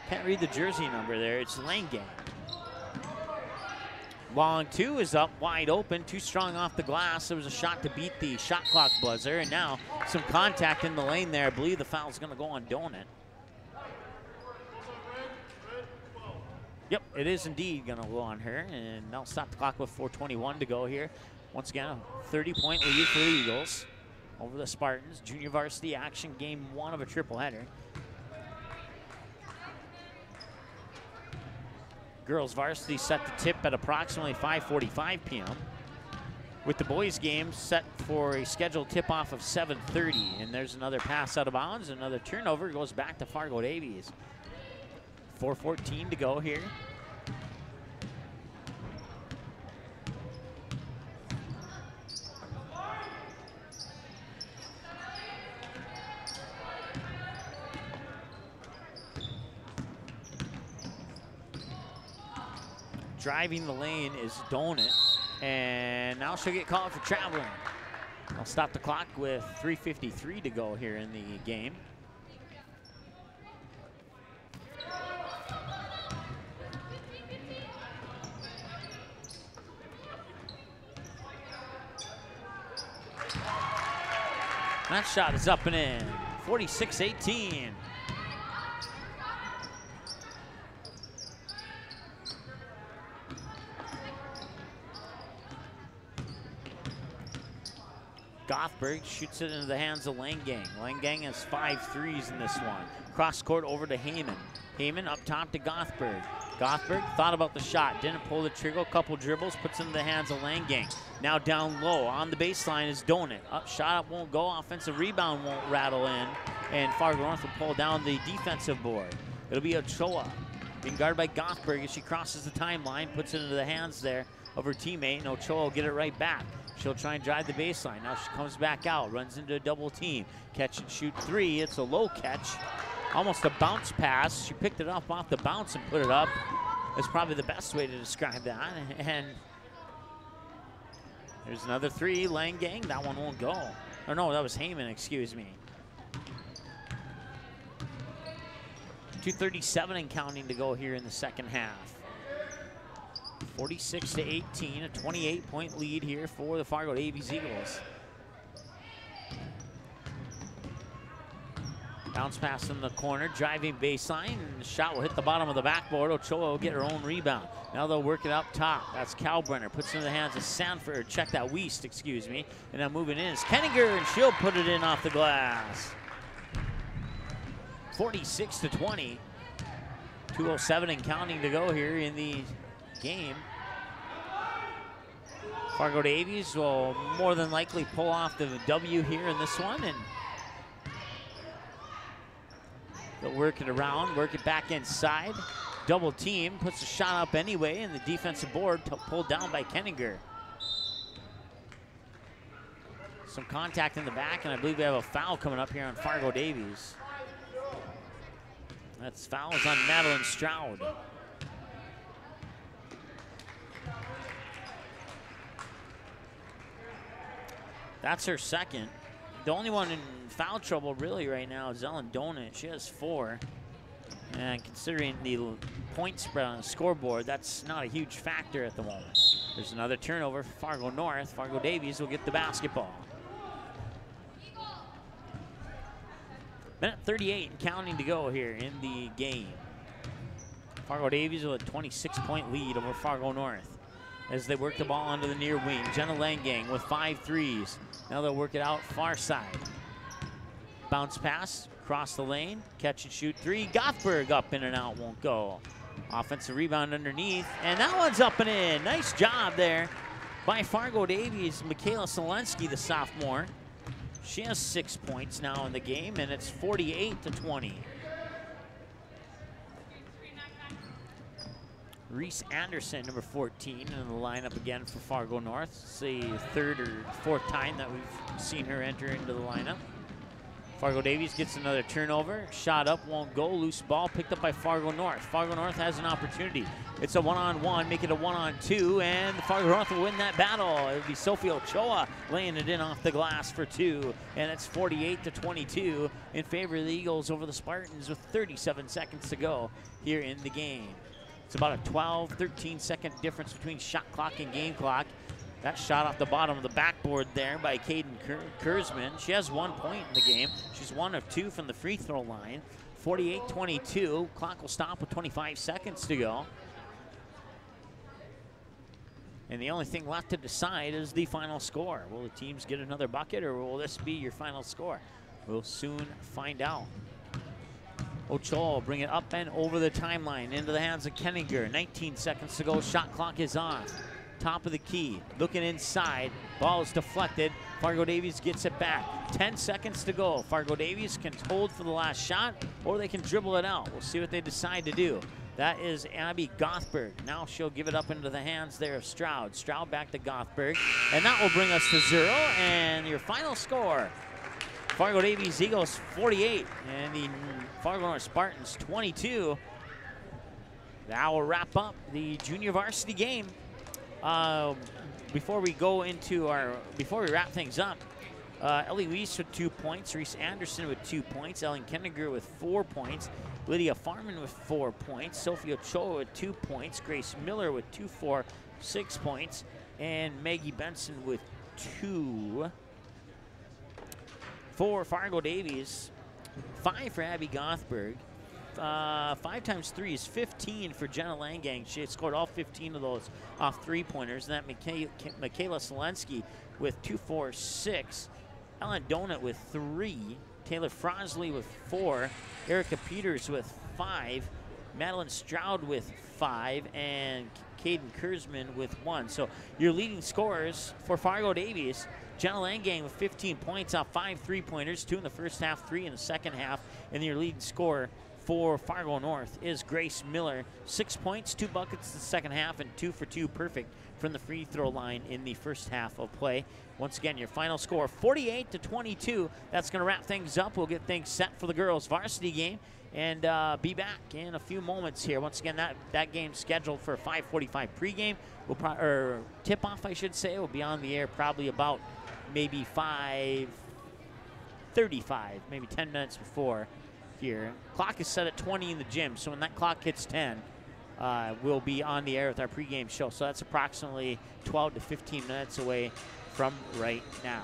can't read the jersey number there. It's Langang. Long 2 is up, wide open, too strong off the glass. There was a shot to beat the shot clock buzzer, and now some contact in the lane there. I believe the foul's going to go on Donut. Yep, it is indeed going to go on her, and now stop the clock with 4:21 to go here. Once again, a 30-point lead for the Eagles over the Spartans. Junior varsity action, game 1 of a triple-header. Girls varsity set to tip at approximately 5:45 p.m. with the boys game set for a scheduled tip-off of 7:30. And there's another pass out of bounds, another turnover, goes back to Fargo Davies. 4:14 to go here. Driving the lane is Donut, and now she'll get called for traveling. I'll stop the clock with 3:53 to go here in the game. That shot is up and in, 46-18. Gothberg shoots it into the hands of Langang. Langang has 5 threes in this one. Cross court over to Heyman. Heyman up top to Gothberg. Gothberg thought about the shot, didn't pull the trigger, couple dribbles, puts it in the hands of Langang. Now down low on the baseline is Donut. Up, shot up won't go, offensive rebound won't rattle in, and Fargo North will pull down the defensive board. It'll be Ochoa being guarded by Gothberg as she crosses the timeline, puts it into the hands there of her teammate, and Ochoa will get it right back. She'll try and drive the baseline. Now she comes back out, runs into a double team. Catch and shoot 3. It's a low catch. Almost a bounce pass. She picked it up off the bounce and put it up. That's probably the best way to describe that. And there's another 3, Langang. That one won't go. Or no, that was Heyman, excuse me. 2:37 and counting to go here in the second half. 46-18, a 28-point lead here for the Fargo Davies Eagles. Bounce pass in the corner, driving baseline, and the shot will hit the bottom of the backboard. Ochoa will get her own rebound. Now they'll work it up top. That's Kalbrenner, puts it in the hands of Sanford, check that, Wiest, excuse me. And now moving in is Kenninger, and she'll put it in off the glass. 46-20. 2:07 and counting to go here in the game. Fargo Davies will more than likely pull off the W here in this one, and they'll work it around, work it back inside. Double team, puts the shot up anyway, and the defensive board pulled down by Kenninger. Some contact in the back, and I believe we have a foul coming up here on Fargo Davies. That's fouls on Madeline Stroud. That's her second. The only one in foul trouble really right now is Ellen Donut. She has 4. And considering the point spread on the scoreboard, that's not a huge factor at the moment. There's another turnover for Fargo North. Fargo Davies will get the basketball. Minute 38 and counting to go here in the game. Fargo Davies with a 26-point lead over Fargo North as they work the ball onto the near wing. Jenna Langang with 5 threes. Now they'll work it out far side. Bounce pass, cross the lane, catch and shoot 3. Gothberg up in and out, won't go. Offensive rebound underneath, and that one's up and in. Nice job there by Fargo Davies. Michaela Selensky, the sophomore. She has 6 points now in the game, and it's 48-20. Reese Anderson, number 14, in the lineup again for Fargo North. It's the 3rd or 4th time that we've seen her enter into the lineup. Fargo Davies gets another turnover. Shot up, won't go. Loose ball picked up by Fargo North. Fargo North has an opportunity. It's a 1-on-1, make it a 1-on-2, and Fargo North will win that battle. It'll be Sophie Ochoa laying it in off the glass for 2, and it's 48-22 in favor of the Eagles over the Spartans with 37 seconds to go here in the game. It's about a 12, 13-second difference between shot clock and game clock. That shot off the bottom of the backboard there by Caden Kurzman. She has 1 point in the game. She's 1 of 2 from the free throw line. 48-22. Clock will stop with 25 seconds to go. And the only thing left to decide is the final score. Will the teams get another bucket, or will this be your final score? We'll soon find out. Ochoa will bring it up and over the timeline into the hands of Kenninger. 19 seconds to go. Shot clock is off. Top of the key. Looking inside. Ball is deflected. Fargo Davies gets it back. 10 seconds to go. Fargo Davies can hold for the last shot, or they can dribble it out. We'll see what they decide to do. That is Abby Gothberg. Now she'll give it up into the hands there of Stroud. Stroud back to Gothberg. And that will bring us to 0. And your final score, Fargo Davies Eagles 48 and the Fargo North Spartans 22. That will wrap up the junior varsity game. Before we wrap things up, Ellie Weiss with 2 points, Reese Anderson with 2 points, Ellen Kenninger with 4 points, Lydia Farman with 4 points, Sophie Ochoa with 2 points, Grace Miller with 6 points, and Maggie Benson with 2. For Fargo Davies, 5 for Abby Gothberg. 5 times 3 is 15 for Jenna Langang. She had scored all 15 of those off 3-pointers. And that Michaela Selensky with 2, 4, 6. Ellen Donut with 3. Taylor Frosley with 4. Erica Peters with 5. Madeline Stroud with 5. And Caden Kurzman with 1. So your leading scorers for Fargo Davies, Jenna Langang with 15 points off 5 3-pointers, 2 in the first half, 3 in the second half. And your leading scorer for Fargo North is Grace Miller. 6 points, 2 buckets in the second half, and 2 for 2 perfect from the free throw line in the first half of play. Once again, your final score, 48-22. That's going to wrap things up. We'll get things set for the girls' varsity game and be back in a few moments here. Once again, that game's scheduled for 5:45 pregame. Or tip-off, I should say, will be on the air probably about maybe 5:35, maybe 10 minutes before here. Clock is set at 20 in the gym, so when that clock hits 10, we'll be on the air with our pregame show. So that's approximately 12 to 15 minutes away from right now.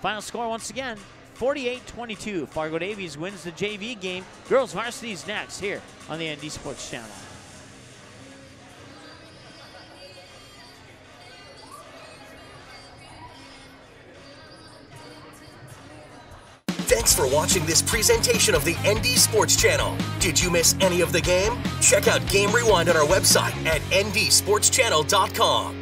Final score once again, 48-22. Fargo Davies wins the JV game. Girls varsity is next here on the ND Sports Channel. Thanks for watching this presentation of the ND Sports Channel. Did you miss any of the game? Check out Game Rewind on our website at ndsportschannel.com.